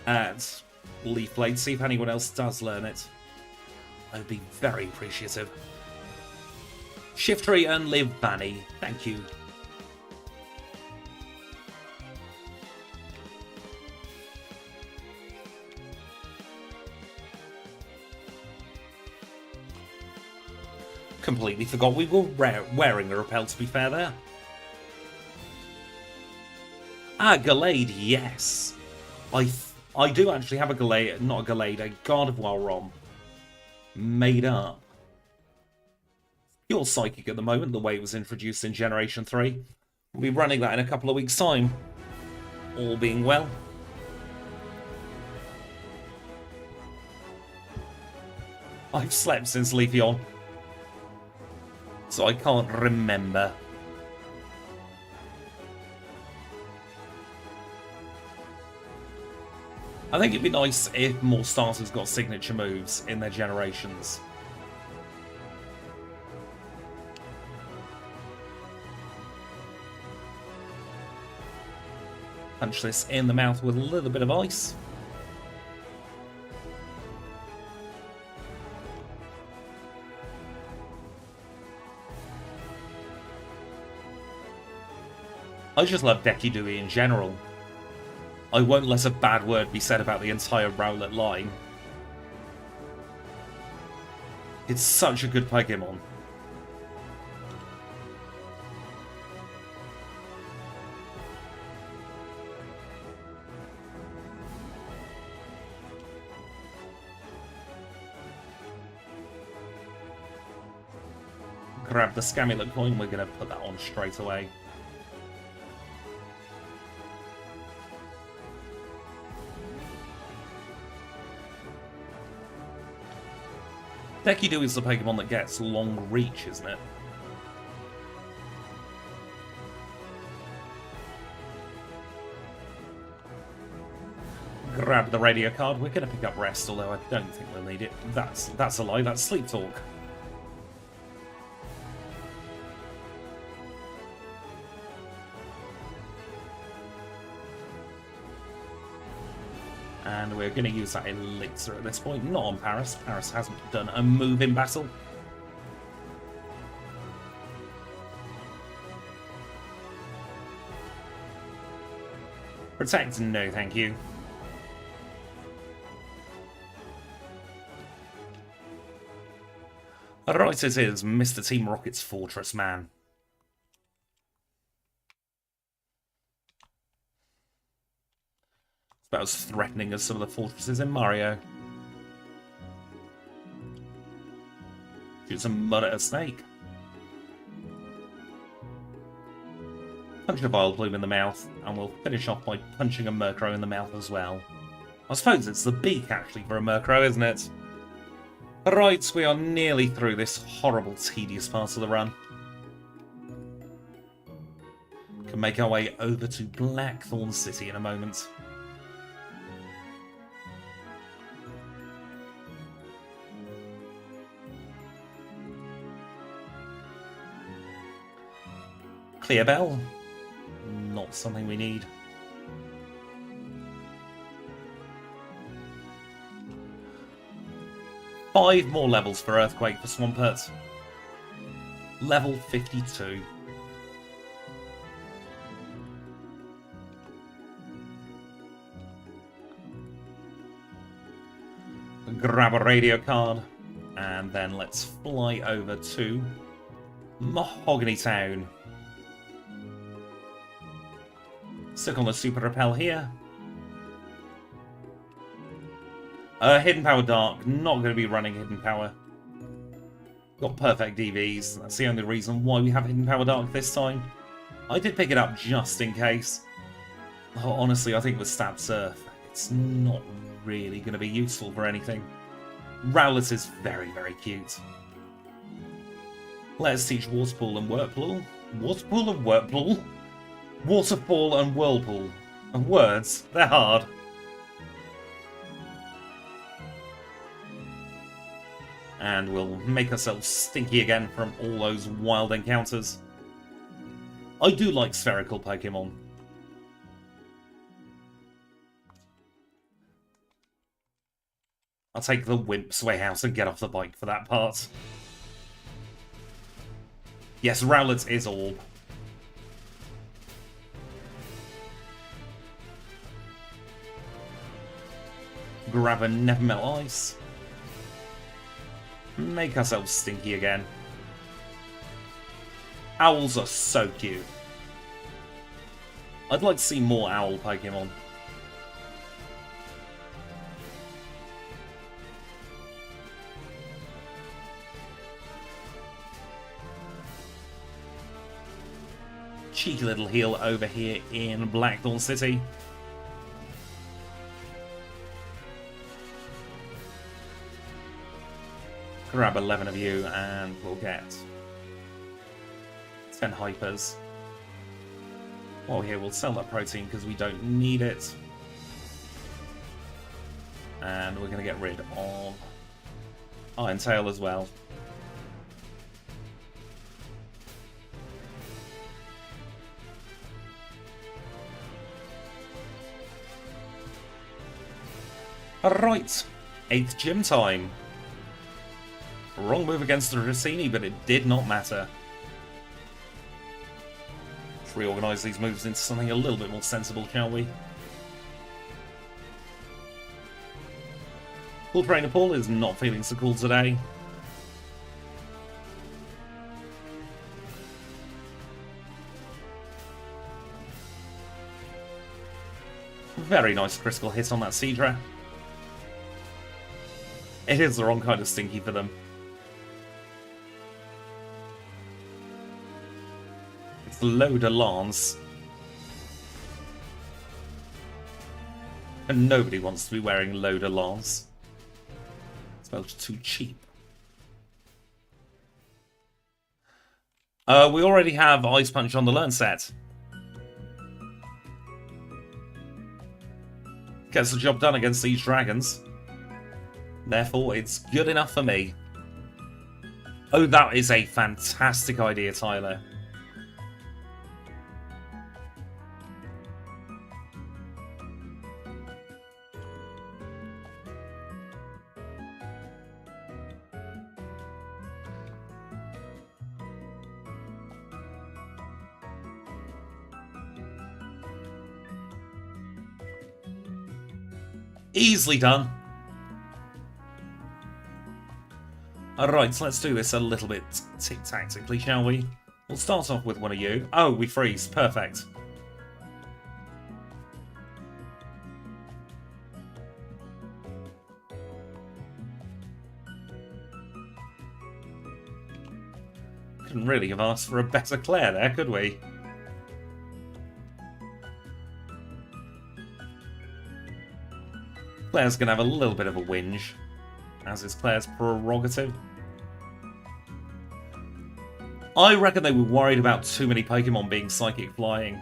at Leaf Blade, see if anyone else does learn it, I would be very appreciative. Shiftry and Live Banny, thank you. Completely forgot we were wearing a repel, to be fair there. Ah, Gallade, yes. I do actually have a Gallade, not a Gallade, a Gardevoir ROM made up. You're Psychic at the moment, the way it was introduced in Generation 3. We'll be running that in a couple of weeks' time. All being well. I've slept since Leafeon, so I can't remember. I think it'd be nice if more starters got signature moves in their generations. Punch this in the mouth with a little bit of ice. I just love Dekidui in general. I won't let a bad word be said about the entire Rowlet line. It's such a good Pokemon. Grab the Scamulet coin, we're going to put that on straight away. Dekidui is the Pokemon that gets long reach, isn't it? Grab the radio card. We're going to pick up Rest, although I don't think we'll need it. That's a lie. That's Sleep Talk. And we're going to use that Elixir at this point. Not on Paris. Paris hasn't done a move in battle. Protect? No, thank you. Right, it is Mr. Team Rocket's Fortress Man. It's about as threatening as some of the fortresses in Mario. Shoot some mud at a snake. Punch a Vile Plume in the mouth, and we'll finish off by punching a Murkrow in the mouth as well. I suppose it's the beak, actually, for a Murkrow, isn't it? Right, we are nearly through this horrible, tedious part of the run. Can make our way over to Blackthorn City in a moment. Clear Bell. Not something we need. Five more levels for Earthquake for Swampert. Level 52. Grab a radio card, and then let's fly over to Mahogany Town. Stick on the Super Repel here. Hidden Power Dark, not going to be running Hidden Power. Got perfect DVs, that's the only reason why we have Hidden Power Dark this time. I did pick it up just in case. Oh, honestly, I think with Stab Surf, it's not really going to be useful for anything. Rowlet is very, very cute. Let's teach Waterpool and Whirlpool. Waterpool and Whirlpool? Waterfall and Whirlpool. And words, they're hard. And we'll make ourselves stinky again from all those wild encounters. I do like spherical Pokemon. I'll take the Wimp's Way House and get off the bike for that part. Yes, Rowlet is Orb. Grab a Nevermelt Ice. Make ourselves stinky again. Owls are so cute. I'd like to see more owl Pokemon. cheeky little heal over here in Blackthorn City. Grab 11 of you and we'll get 10 hypers. While here, we'll sell that protein because we don't need it. And we're going to get rid of Iron Tail as well. Alright, 8th gym time. Wrong move against the Rossini, but it did not matter. Let's reorganise these moves into something a little bit more sensible, shall we? Full Trainer Paul is not feeling so cool today. Very nice critical hit on that Seadra. It is the wrong kind of stinky for them. It's L'eau de Lance. And nobody wants to be wearing L'eau de Lance. It smells too cheap. We already have Ice Punch on the learn set. Gets the job done against these dragons. Therefore, it's good enough for me. Oh, that is a fantastic idea, Tyler. Easily done. Alright, so let's do this a little bit tick-tactically, shall we? We'll start off with one of you. Oh, we freeze. Perfect. Couldn't really have asked for a better Claire there, could we? Claire's going to have a little bit of a whinge, as is Claire's prerogative. I reckon they were worried about too many Pokemon being psychic flying.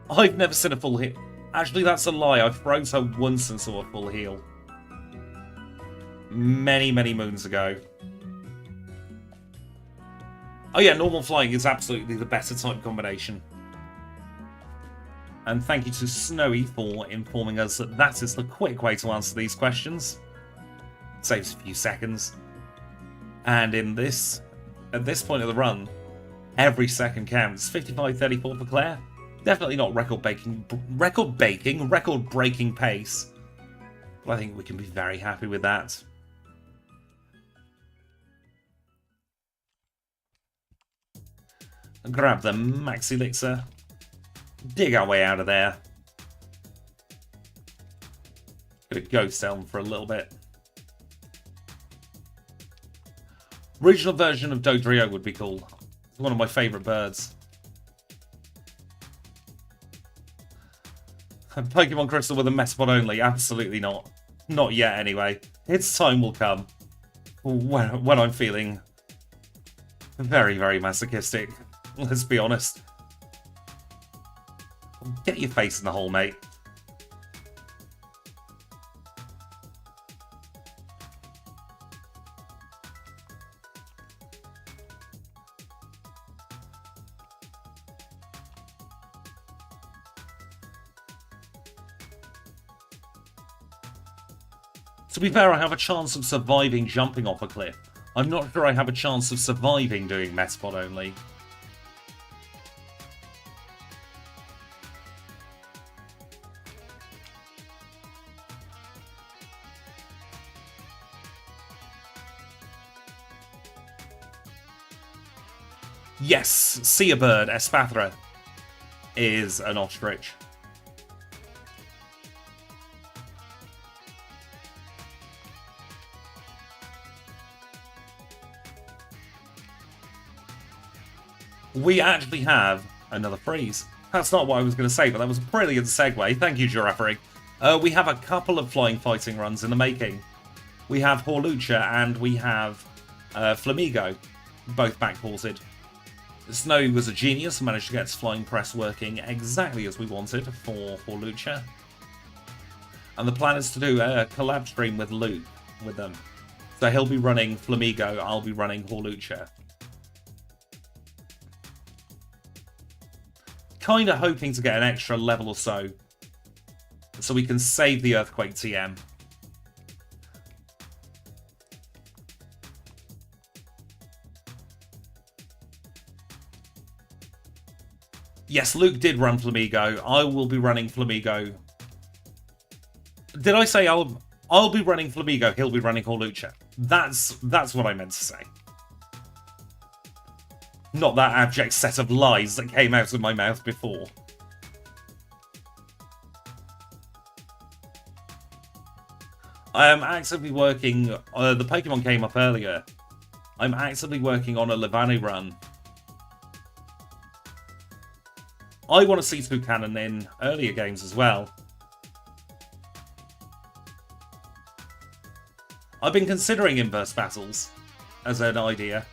I've never seen a full heal. Actually, that's a lie. I froze her once and saw a full heal. Many, many moons ago. Oh yeah, normal flying is absolutely the better type combination. And thank you to Snowy for informing us that that is the quick way to answer these questions. Saves a few seconds. And in this, at this point of the run, every second counts. 55.34 for Claire. Definitely not record-breaking pace. But I think we can be very happy with that. Grab the Max Elixir. Dig our way out of there. Gonna Ghost Elm for a little bit. Original version of Dodrio would be cool. It's one of my favourite birds. Pokemon Crystal with a Metapod only? Absolutely not. Not yet, anyway. Its time will come. When I'm feeling very, very masochistic. Let's be honest. Get your face in the hole, mate. To be fair, I have a chance of surviving jumping off a cliff. I'm not sure I have a chance of surviving doing Metapod only. Yes, see a bird, Espathra is an ostrich. We actually have another freeze. That's not what I was going to say, but that was a brilliant segue. Thank you, Giraffe. We have a couple of flying fighting runs in the making. We have Horlucha and we have Flamigo, both backported. Snowy was a genius and managed to get its flying press working exactly as we wanted for Horlucha. And the plan is to do a collab stream with Luke with them. So he'll be running Flamigo, I'll be running Horlucha. Kind of hoping to get an extra level or so we can save the Earthquake TM. Yes, Luke did run Flamigo. I will be running Flamigo. Did I say I'll be running Flamigo, he'll be running Horlucha? That's what I meant to say. Not that abject set of lies that came out of my mouth before. I am actively working... the Pokemon came up earlier. I'm actively working on a Levani run. I want to see Toucannon in earlier games as well. I've been considering inverse battles as an idea.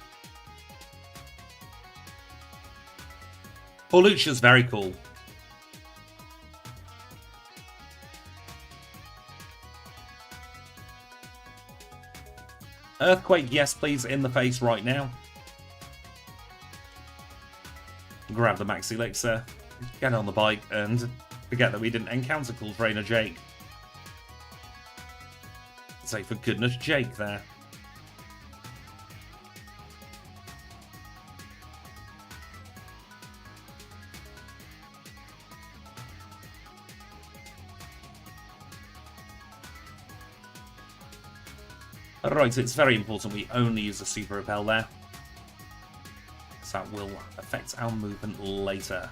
Horlucha's very cool. Earthquake, yes please, in the face right now. Grab the Max Elixir, get on the bike, and forget that we didn't encounter Cool Trainer Jake. Say for goodness Jake there. Right, it's very important we only use the Super Repel there. So that will affect our movement later.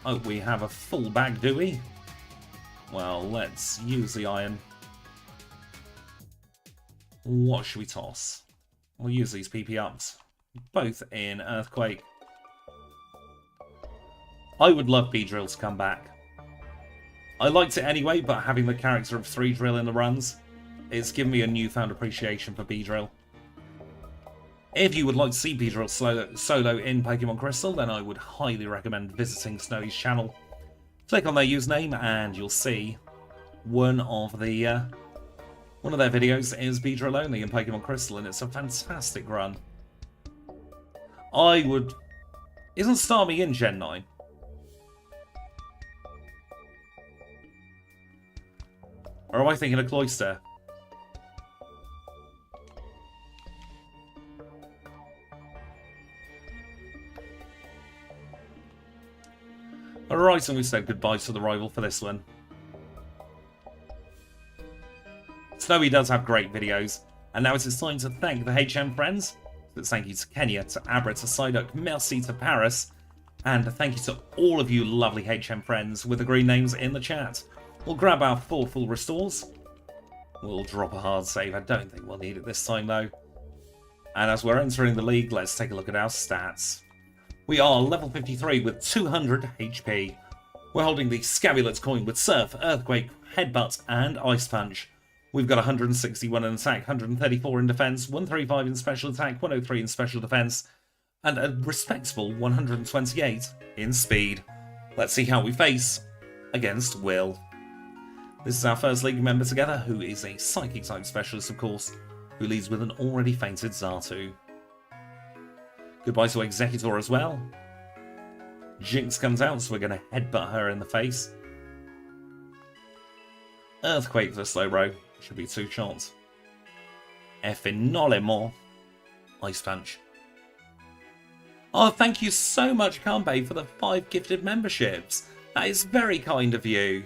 Oh, we have a full bag, do we? Well, let's use the iron. What should we toss? We'll use these PP ups. Both in Earthquake. I would love Beedrill to come back. I liked it anyway, but having the character of 3 Drill in the runs, it's given me a newfound appreciation for Beedrill. If you would like to see Beedrill solo in Pokémon Crystal, then I would highly recommend visiting Snowy's channel. Click on their username and you'll see one of their videos is Beedrill only in Pokémon Crystal, and it's a fantastic run. Isn't Starmie in Gen 9? Or am I thinking of Cloyster? Alright, and we said goodbye to the rival for this one. Snowy does have great videos, and now it is time to thank the HM friends. So thank you to Kenya, to Abra, to Psyduck, merci to Paris, and thank you to all of you lovely HM friends with the green names in the chat. We'll grab our 4 full restores. We'll drop a hard save. I don't think we'll need it this time though. And as we're entering the league, let's take a look at our stats. We are level 53 with 200 HP. We're holding the Scavulet coin with Surf, Earthquake, Headbutt, and Ice Punch. We've got 161 in attack, 134 in defense, 135 in special attack, 103 in special defense, and a respectable 128 in speed. Let's see how we face against Will. This is our first league member together, who is a Psychic type specialist, of course, who leads with an already fainted Xatu. Goodbye to Executor as well. Jinx comes out, so we're going to headbutt her in the face. Earthquake for Slowbro. Should be 2 shots. Effinolemo. Ice Punch. Oh, thank you so much, Kanbe, for the 5 gifted memberships. That is very kind of you.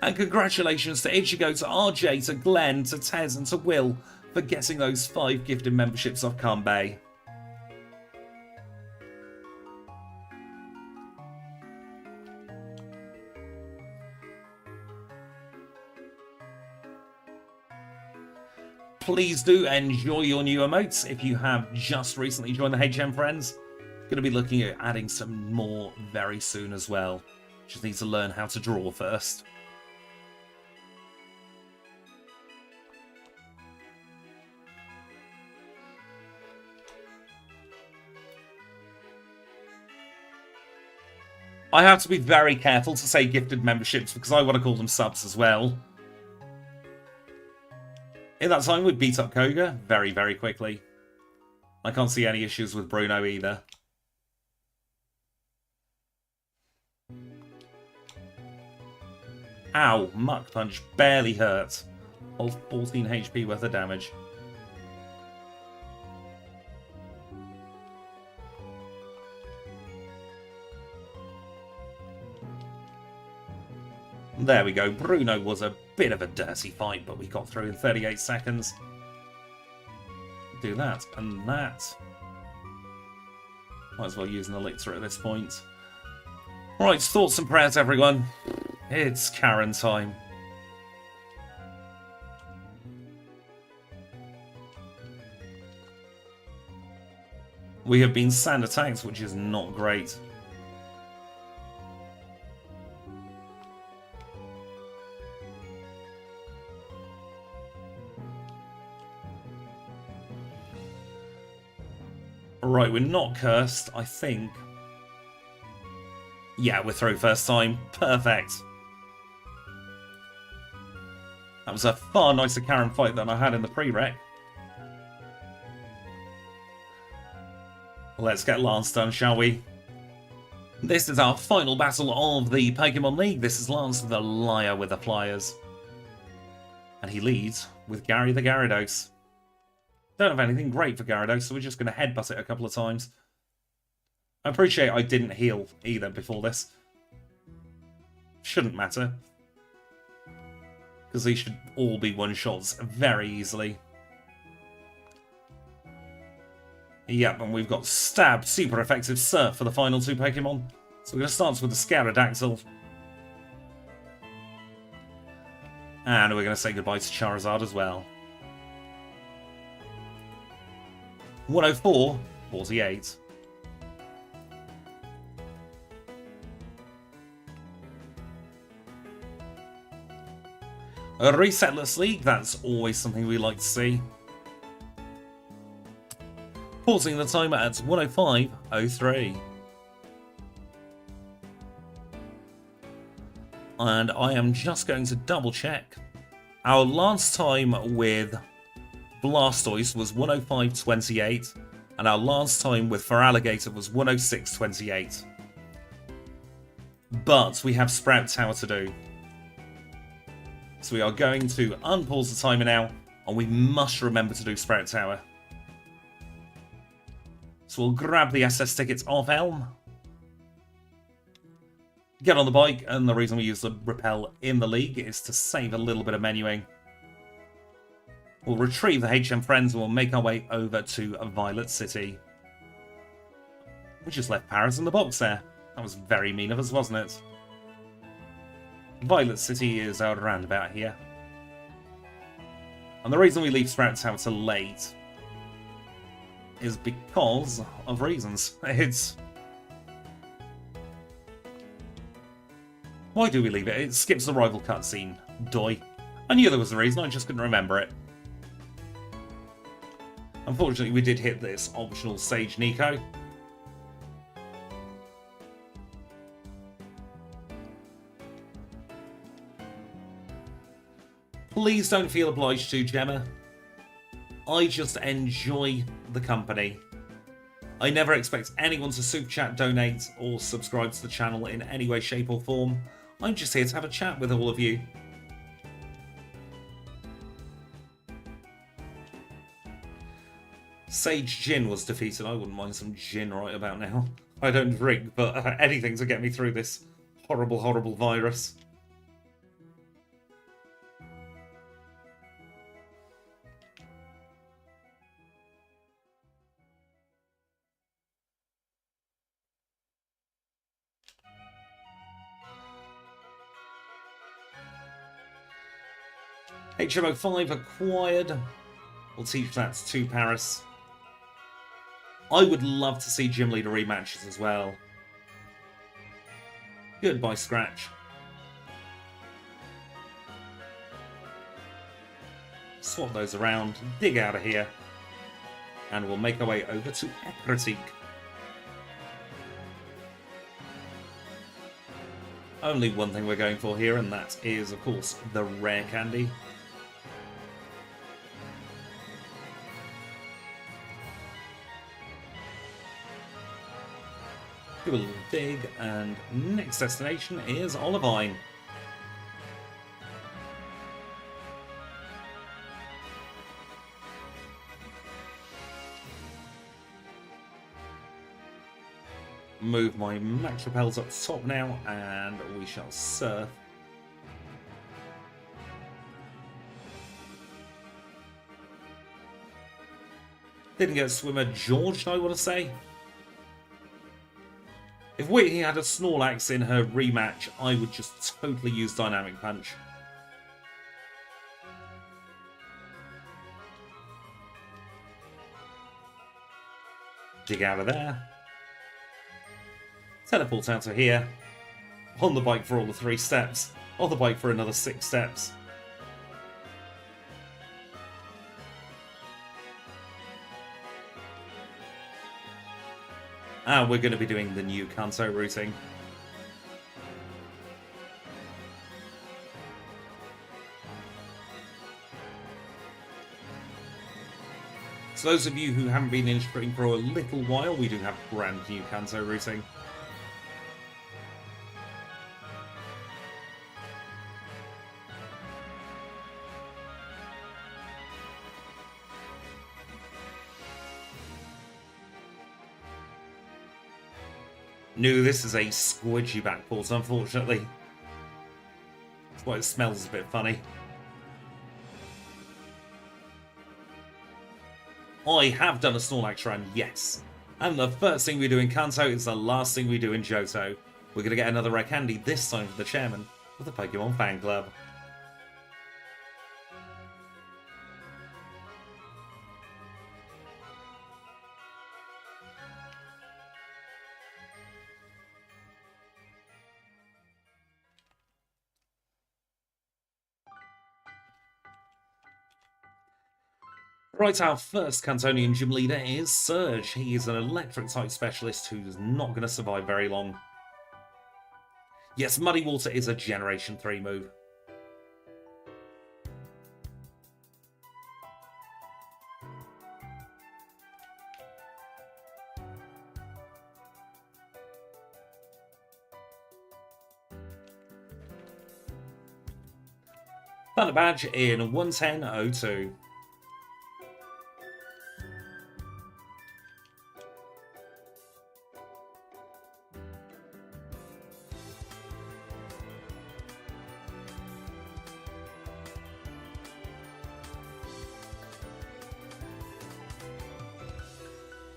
And congratulations to Ichigo, to RJ, to Glenn, to Tez, and to Will for getting those 5 gifted memberships off Kanbe. Please do enjoy your new emotes if you have just recently joined the HM Friends. Going to be looking at adding some more very soon as well. Just need to learn how to draw first. I have to be very careful to say gifted memberships because I want to call them subs as well. In that time, we beat up Koga very, very quickly. I can't see any issues with Bruno either. Ow, Muck Punch barely hurt. All 14 HP worth of damage. There we go. Bruno was a bit of a dirty fight, but we got through in 38 seconds. Do that and that. Might as well use an elixir at this point. Right, thoughts and prayers, everyone. It's Karen time. We have been sand attacked, which is not great. Right, we're not cursed, I think. Yeah, we're through first time. Perfect. That was a far nicer Karen fight than I had in the pre-rec. Let's get Lance done, shall we? This is our final battle of the Pokemon League. This is Lance the Liar with the Flyers. And he leads with Gary the Gyarados. Don't have anything great for Gyarados, so we're just going to headbutt it a couple of times. I appreciate I didn't heal either before this. Shouldn't matter. Because these should all be one-shots very easily. Yep, and we've got Stab, super effective Surf for the final two Pokemon. So we're going to start with the Scaradactyl. And we're going to say goodbye to Charizard as well. 104, 48. A resetless league, that's always something we like to see. Pausing the timer at 105.03. And I am just going to double check. Our last time with Blastoise was 105.28, and our last time with Feraligatr was 106.28. But we have Sprout Tower to do. So we are going to unpause the timer now, and we must remember to do Sprout Tower. So we'll grab the SS tickets off Elm, get on the bike, and the reason we use the Repel in the league is to save a little bit of menuing. We'll retrieve the HM Friends and we'll make our way over to Violet City. We just left Paris in the box there. That was very mean of us, wasn't it? Violet City is out around about here. And the reason we leave Sprout Tower till late is because of reasons. It's... Why do we leave it? It skips the rival cutscene. Doy. I knew there was a reason, I just couldn't remember it. Unfortunately, we did hit this optional Sage Nico. Please don't feel obliged to, Gemma. I just enjoy the company. I never expect anyone to super chat, donate, or subscribe to the channel in any way, shape, or form. I'm just here to have a chat with all of you. Sage Gin was defeated. I wouldn't mind some gin right about now. I don't drink, but anything to get me through this horrible, horrible virus. HMO5 acquired. We'll teach that to Paris. I would love to see Gym Leader rematches as well. Goodbye, Scratch. Swap those around, dig out of here, and we'll make our way over to Ecruteak. Only one thing we're going for here, and that is, of course, the rare candy. Do a little dig, and next destination is Olivine. Move my max repels up to top now, and we shall surf. Didn't get swimmer George, I want to say. If Whitney had a Snorlax in her rematch, I would just totally use Dynamic Punch. Dig out of there. Teleport out to here. On the bike for all the 3 steps. On the bike for another 6 steps. And we're going to be doing the new Kanto routing. So those of you who haven't been in stream for a little while, we do have brand new Kanto routing. No, this is a squidgy backport, unfortunately. That's why it smells a bit funny. I have done a Snorlax run, yes. And the first thing we do in Kanto is the last thing we do in Johto. We're going to get another rare candy, this time from the chairman of the Pokemon Fan Club. Right, our first Kantonian gym leader is Surge. He is an electric-type specialist who's not going to survive very long. Yes, Muddy Water is a Generation 3 move. Thunder Badge in 110.02.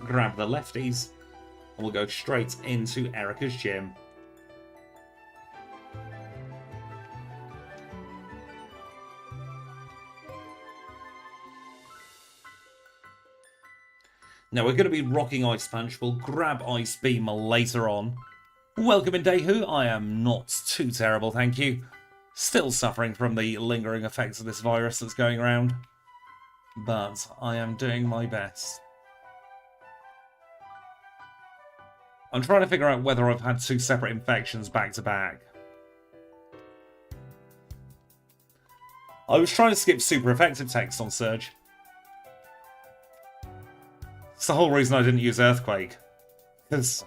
Grab the lefties, and we'll go straight into Erica's gym. Now we're going to be rocking Ice Punch. We'll grab Ice Beam later on. Welcome in, Dehu. I am not too terrible, thank you. Still suffering from the lingering effects of this virus that's going around. But I am doing my best. I'm trying to figure out whether I've had 2 separate infections back to back. I was trying to skip super effective text on Surge. It's the whole reason I didn't use Earthquake. Because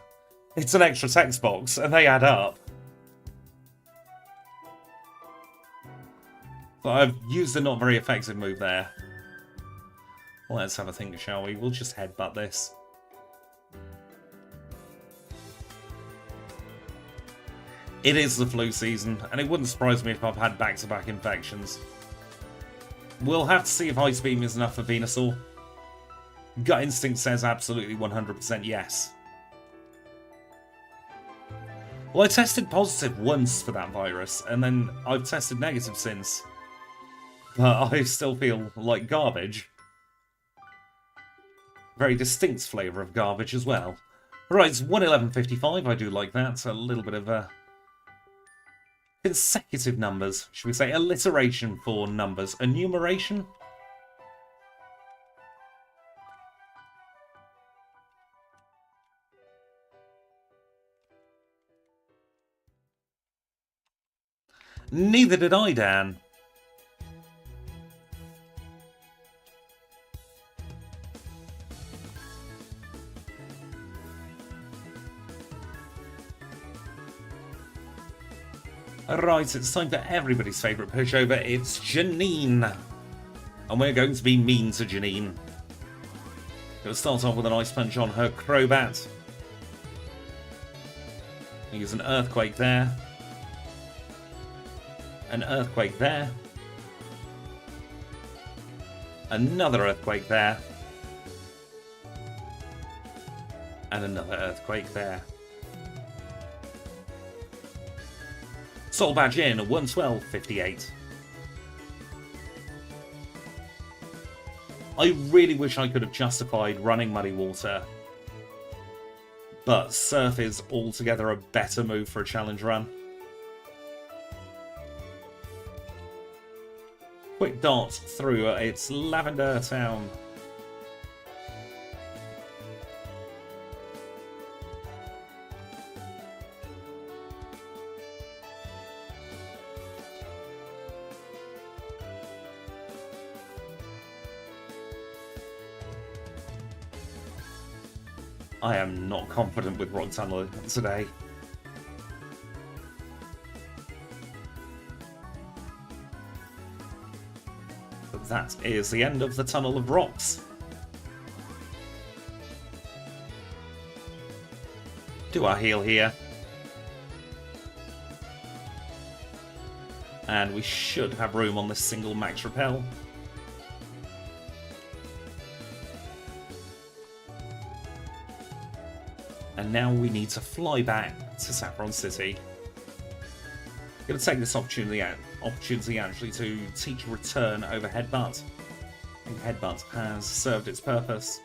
it's an extra text box, and they add up. But I've used a not very effective move there. Let's have a think, shall we? We'll just headbutt this. It is the flu season, and it wouldn't surprise me if I've had back-to-back infections. We'll have to see if Ice Beam is enough for Venusaur. Gut Instinct says absolutely 100% yes. Well, I tested positive once for that virus, and then I've tested negative since. But I still feel like garbage. Very distinct flavour of garbage as well. Right, it's 111.55. I do like that. It's a little bit of consecutive numbers. Should we say alliteration for numbers? Enumeration? Neither did I, Dan. Right, it's time for everybody's favourite pushover. It's Janine. And we're going to be mean to Janine. Going to start off with an ice punch on her Crobat. Use an earthquake there. An earthquake there. Another earthquake there. And another earthquake there. Soul Badge in, 112.58. I really wish I could have justified running Muddy Water, but Surf is altogether a better move for a challenge run. Quick dot through its Lavender Town. I am not confident with Rock Tunnel today. But that is the end of the Tunnel of Rocks. Do our heal here. And we should have room on this single max repel. And now we need to fly back to Saffron City. I'm going to take this opportunity actually to teach return over Headbutt. I think Headbutt has served its purpose.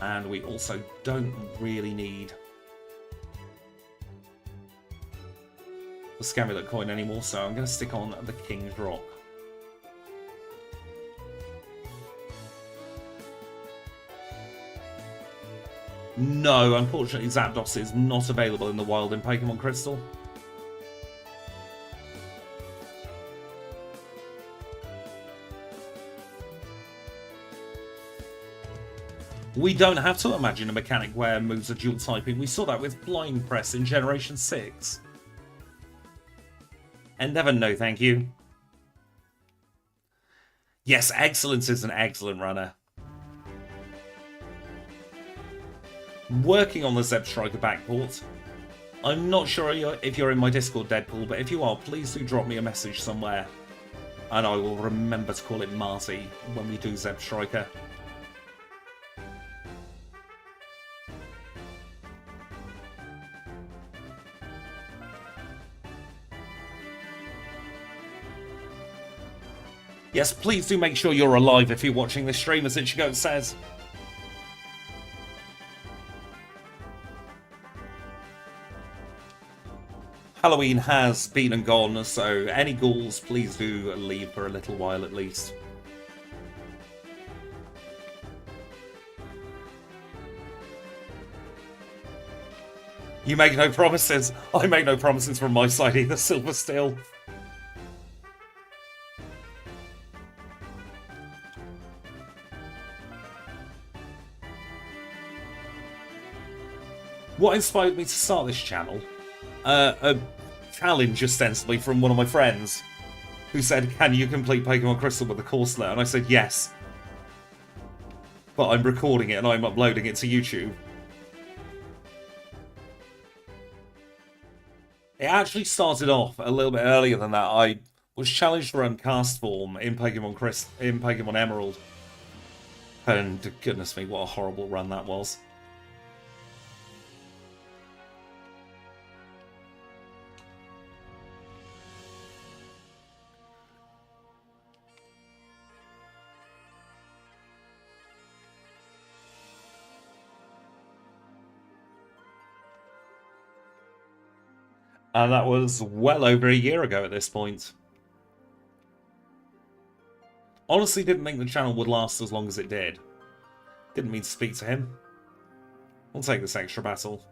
And we also don't really need the Scamulet coin anymore, so I'm going to stick on the King's Rock. No, unfortunately Zapdos is not available in the wild in Pokémon Crystal. We don't have to imagine a mechanic where moves are dual typing. We saw that with Blind Press in Generation 6. Endeavour, no thank you. Yes, Excellence is an excellent runner. Working on the Zebstrika Backport. I'm not sure if you're in my Discord, Deadpool, but if you are, please do drop me a message somewhere. And I will remember to call it Marty when we do Zebstrika. Yes, please do make sure you're alive if you're watching this stream, as Ichigo says. Halloween has been and gone, so any ghouls, please do leave for a little while at least. You make no promises. I make no promises from my side either, Silver Steel. What inspired me to start this channel? A challenge, ostensibly, from one of my friends, who said, can you complete Pokémon Crystal with a Corsola? And I said, yes. But I'm recording it and I'm uploading it to YouTube. It actually started off a little bit earlier than that. I was challenged to run Cast Form in Pokemon Emerald. And goodness me, what a horrible run that was. And that was well over a year ago at this point. Honestly didn't think the channel would last as long as it did. Didn't mean to speak to him. We'll take this extra battle.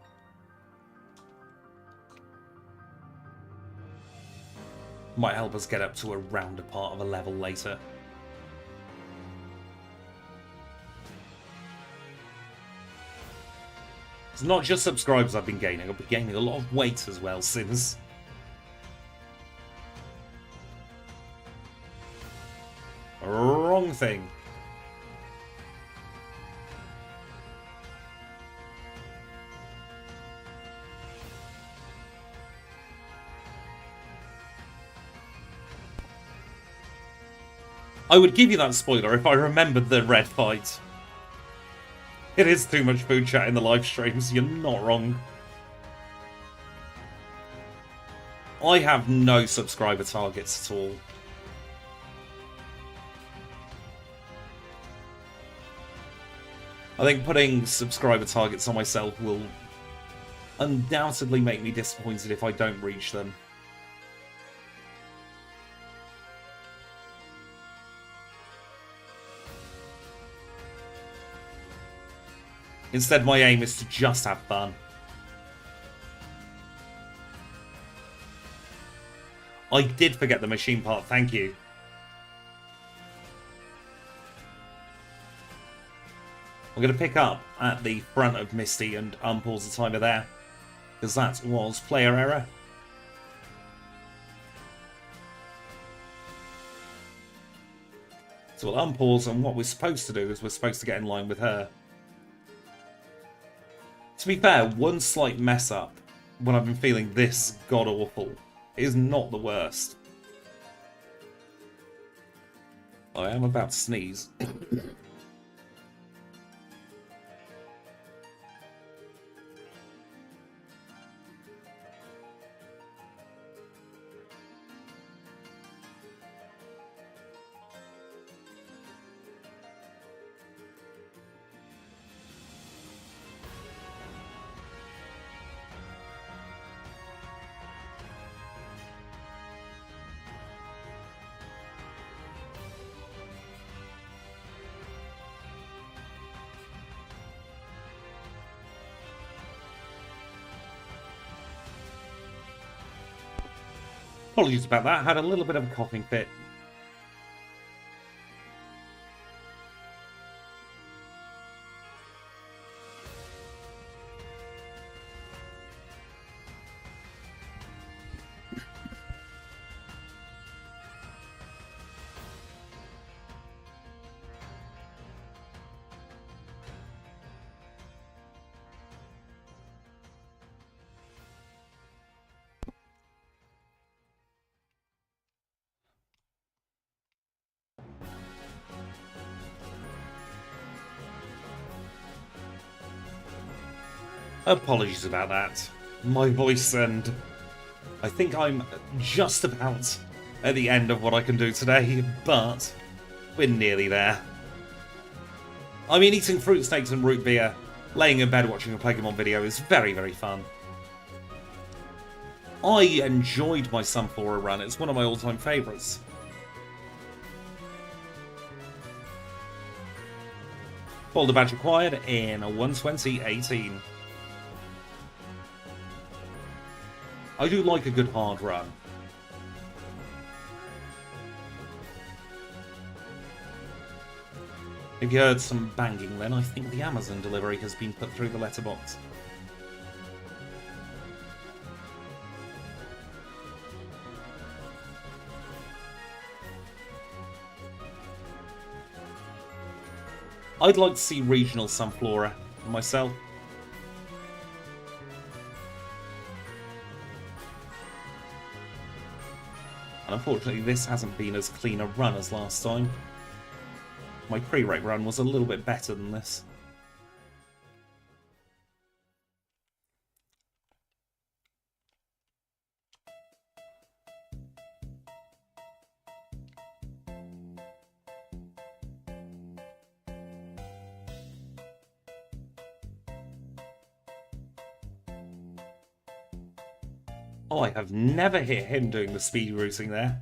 Might help us get up to a rounder part of a level later. It's not just subscribers I've been gaining a lot of weight as well since. Wrong thing. I would give you that spoiler if I remembered the red fight. It is too much food chat in the live streams, you're not wrong. I have no subscriber targets at all. I think putting subscriber targets on myself will undoubtedly make me disappointed if I don't reach them. Instead, my aim is to just have fun. I did forget the machine part, thank you. I'm going to pick up at the front of Misty and unpause the timer there, because that was player error. So we'll unpause, and what we're supposed to do is we're supposed to get in line with her. To be fair, one slight mess up when I've been feeling this god-awful is not the worst. I am about to sneeze. Apologies about that, had a little bit of a coughing fit. Apologies about that. My voice, and I think I'm just about at the end of what I can do today, but we're nearly there. I mean, eating fruit steaks and root beer, laying in bed watching a Pokemon video is very, very fun. I enjoyed my Sunflora run, it's one of my all-time favourites. Boulder Badge acquired in 120.18. I do like a good hard run. If you heard some banging then, I think the Amazon delivery has been put through the letterbox. I'd like to see regional Sunflora myself. And unfortunately this hasn't been as clean a run as last time. My pre-rec run was a little bit better than this. Oh, I have never hit him doing the speed routing there.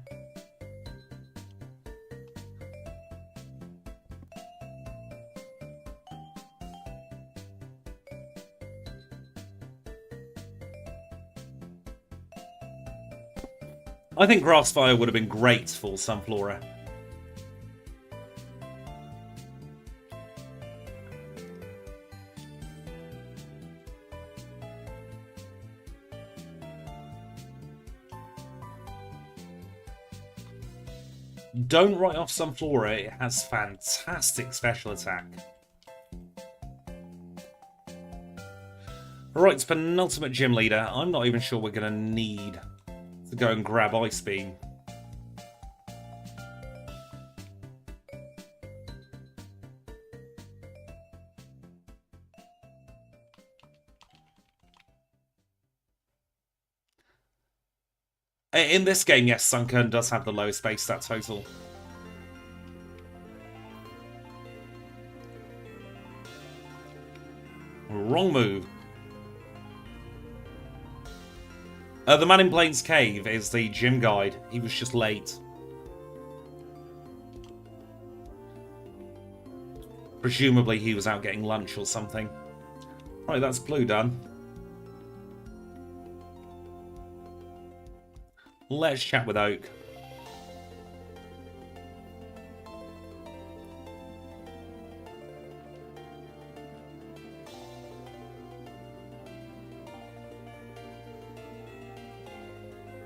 I think Grass Fire would have been great for Sunflora. Don't write off Sunflora, it has fantastic special attack. Right, penultimate gym leader. I'm not even sure we're going to need to go and grab Ice Beam. In this game, yes, Sunkern does have the lowest base stat total. Wrong move. The man in Blaine's cave is the gym guide. He was just late. Presumably he was out getting lunch or something. Right, that's blue done. Let's chat with Oak.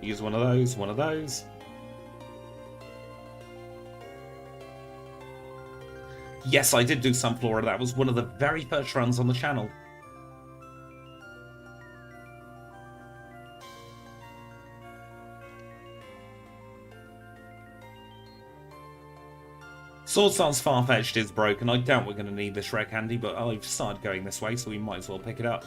Use one of those, one of those. Yes, I did do Sunflora. That was one of the very first runs on the channel. Sword Dance Farfetch'd is broken. I doubt we're going to need this rare candy, but I've started going this way, so we might as well pick it up.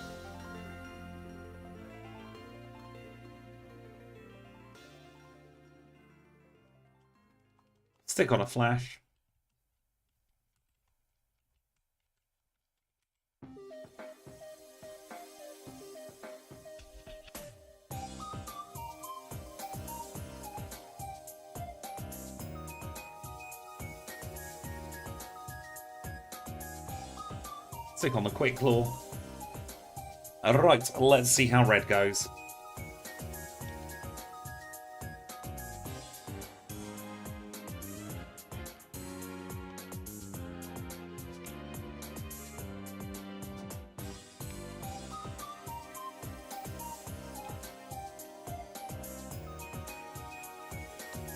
Stick on a flash. Stick on the Quick Claw. Right, let's see how red goes.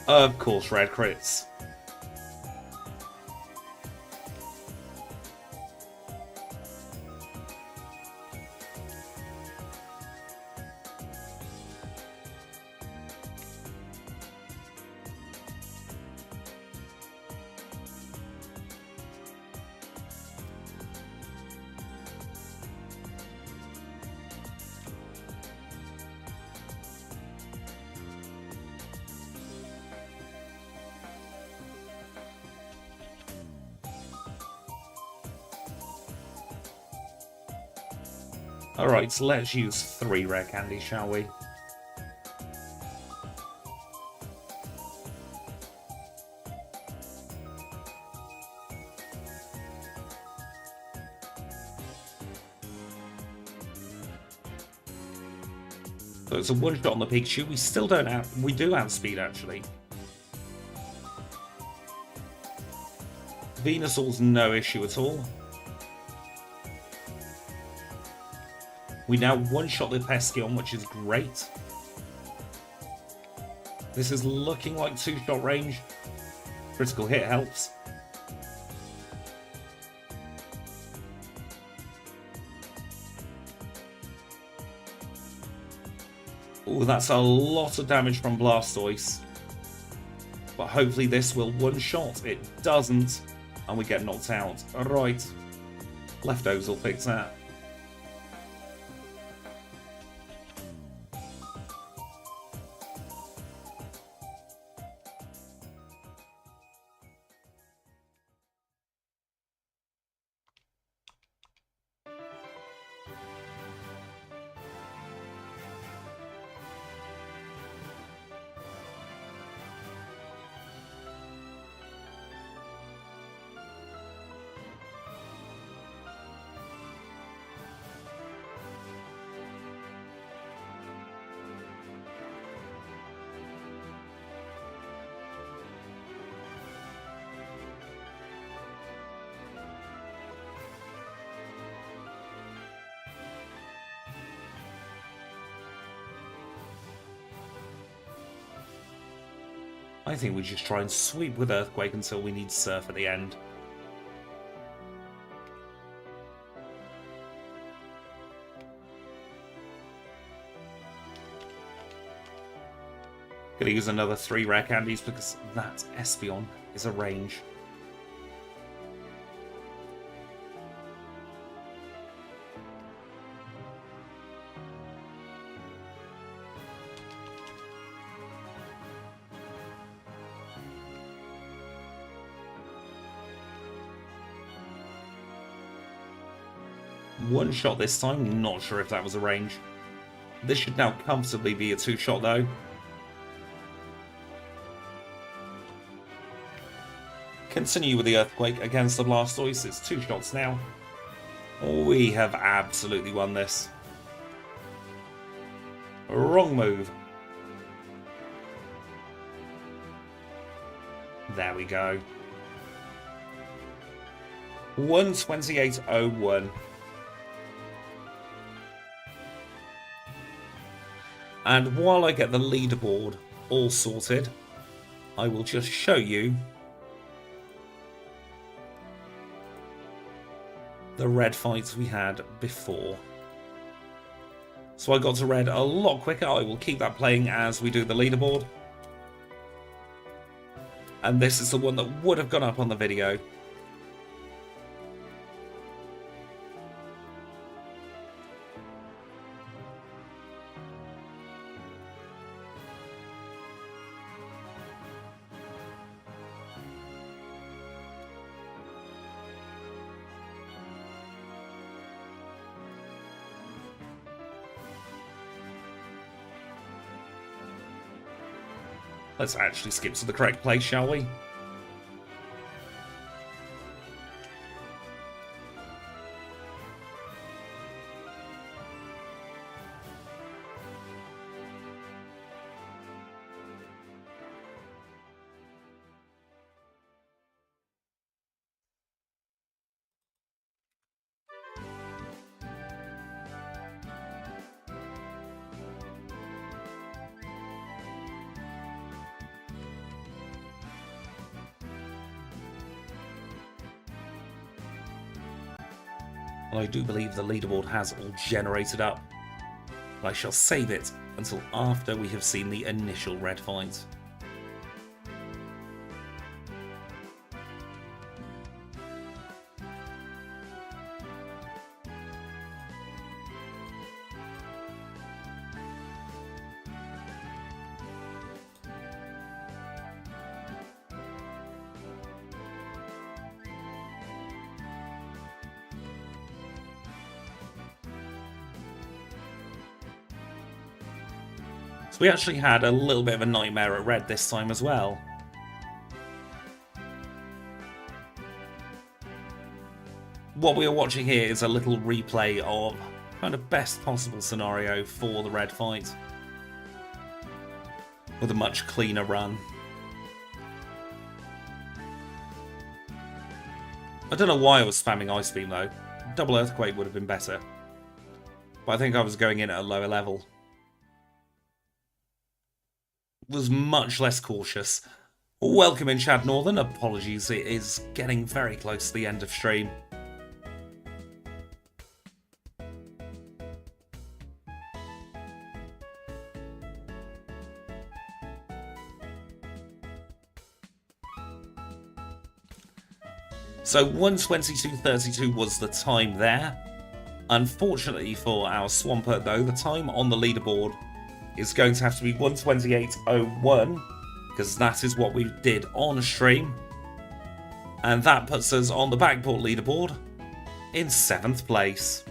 Of course, red crits. Alright, so let's use 3 rare candies, shall we? So it's a one shot on the Pikachu. We still don't have, we do outspeed actually. Venusaur's no issue at all. We now one-shot the Peskeon, which is great. This is looking like 2-shot range. Critical hit helps. Oh, that's a lot of damage from Blastoise. But hopefully this will one-shot. It doesn't, and we get knocked out. Alright. Leftovers will fix that. I think we just try and sweep with Earthquake until we need Surf at the end. Gonna use another 3 rare candies because that Espeon is a range. One shot this time, not sure if that was a range. This should now comfortably be a 2-shot though. Continue with the Earthquake against the Blastoise. It's 2 shots now. We have absolutely won this. Wrong move. There we go. 128.01. And while I get the leaderboard all sorted, I will just show you the red fights we had before. So I got to red a lot quicker. I will keep that playing as we do the leaderboard. And this is the one that would have gone up on the video. Let's actually skip to the correct place, shall we? Well, I do believe the leaderboard has all generated up. But I shall save it until after we have seen the initial red fight. So we actually had a little bit of a nightmare at red this time as well. What we are watching here is a little replay of kind of best possible scenario for the red fight, with a much cleaner run. I don't know why I was spamming Ice Beam though. Double Earthquake would have been better. But I think I was going in at a lower level. Was much less cautious. Welcome in, Chad Northern. Apologies, it is getting very close to the end of stream. So 1:22.32 was the time there. Unfortunately for our Swampert though, the time on the leaderboard is going to have to be 1:28.01, because that is what we did on stream. And that puts us on the Backport leaderboard in 7th place.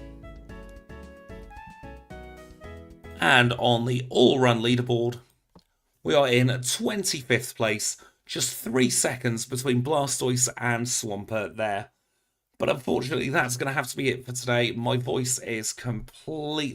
And on the all-run leaderboard, we are in 25th place, just 3 seconds between Blastoise and Swampert there. But unfortunately, that's going to have to be it for today. My voice is completely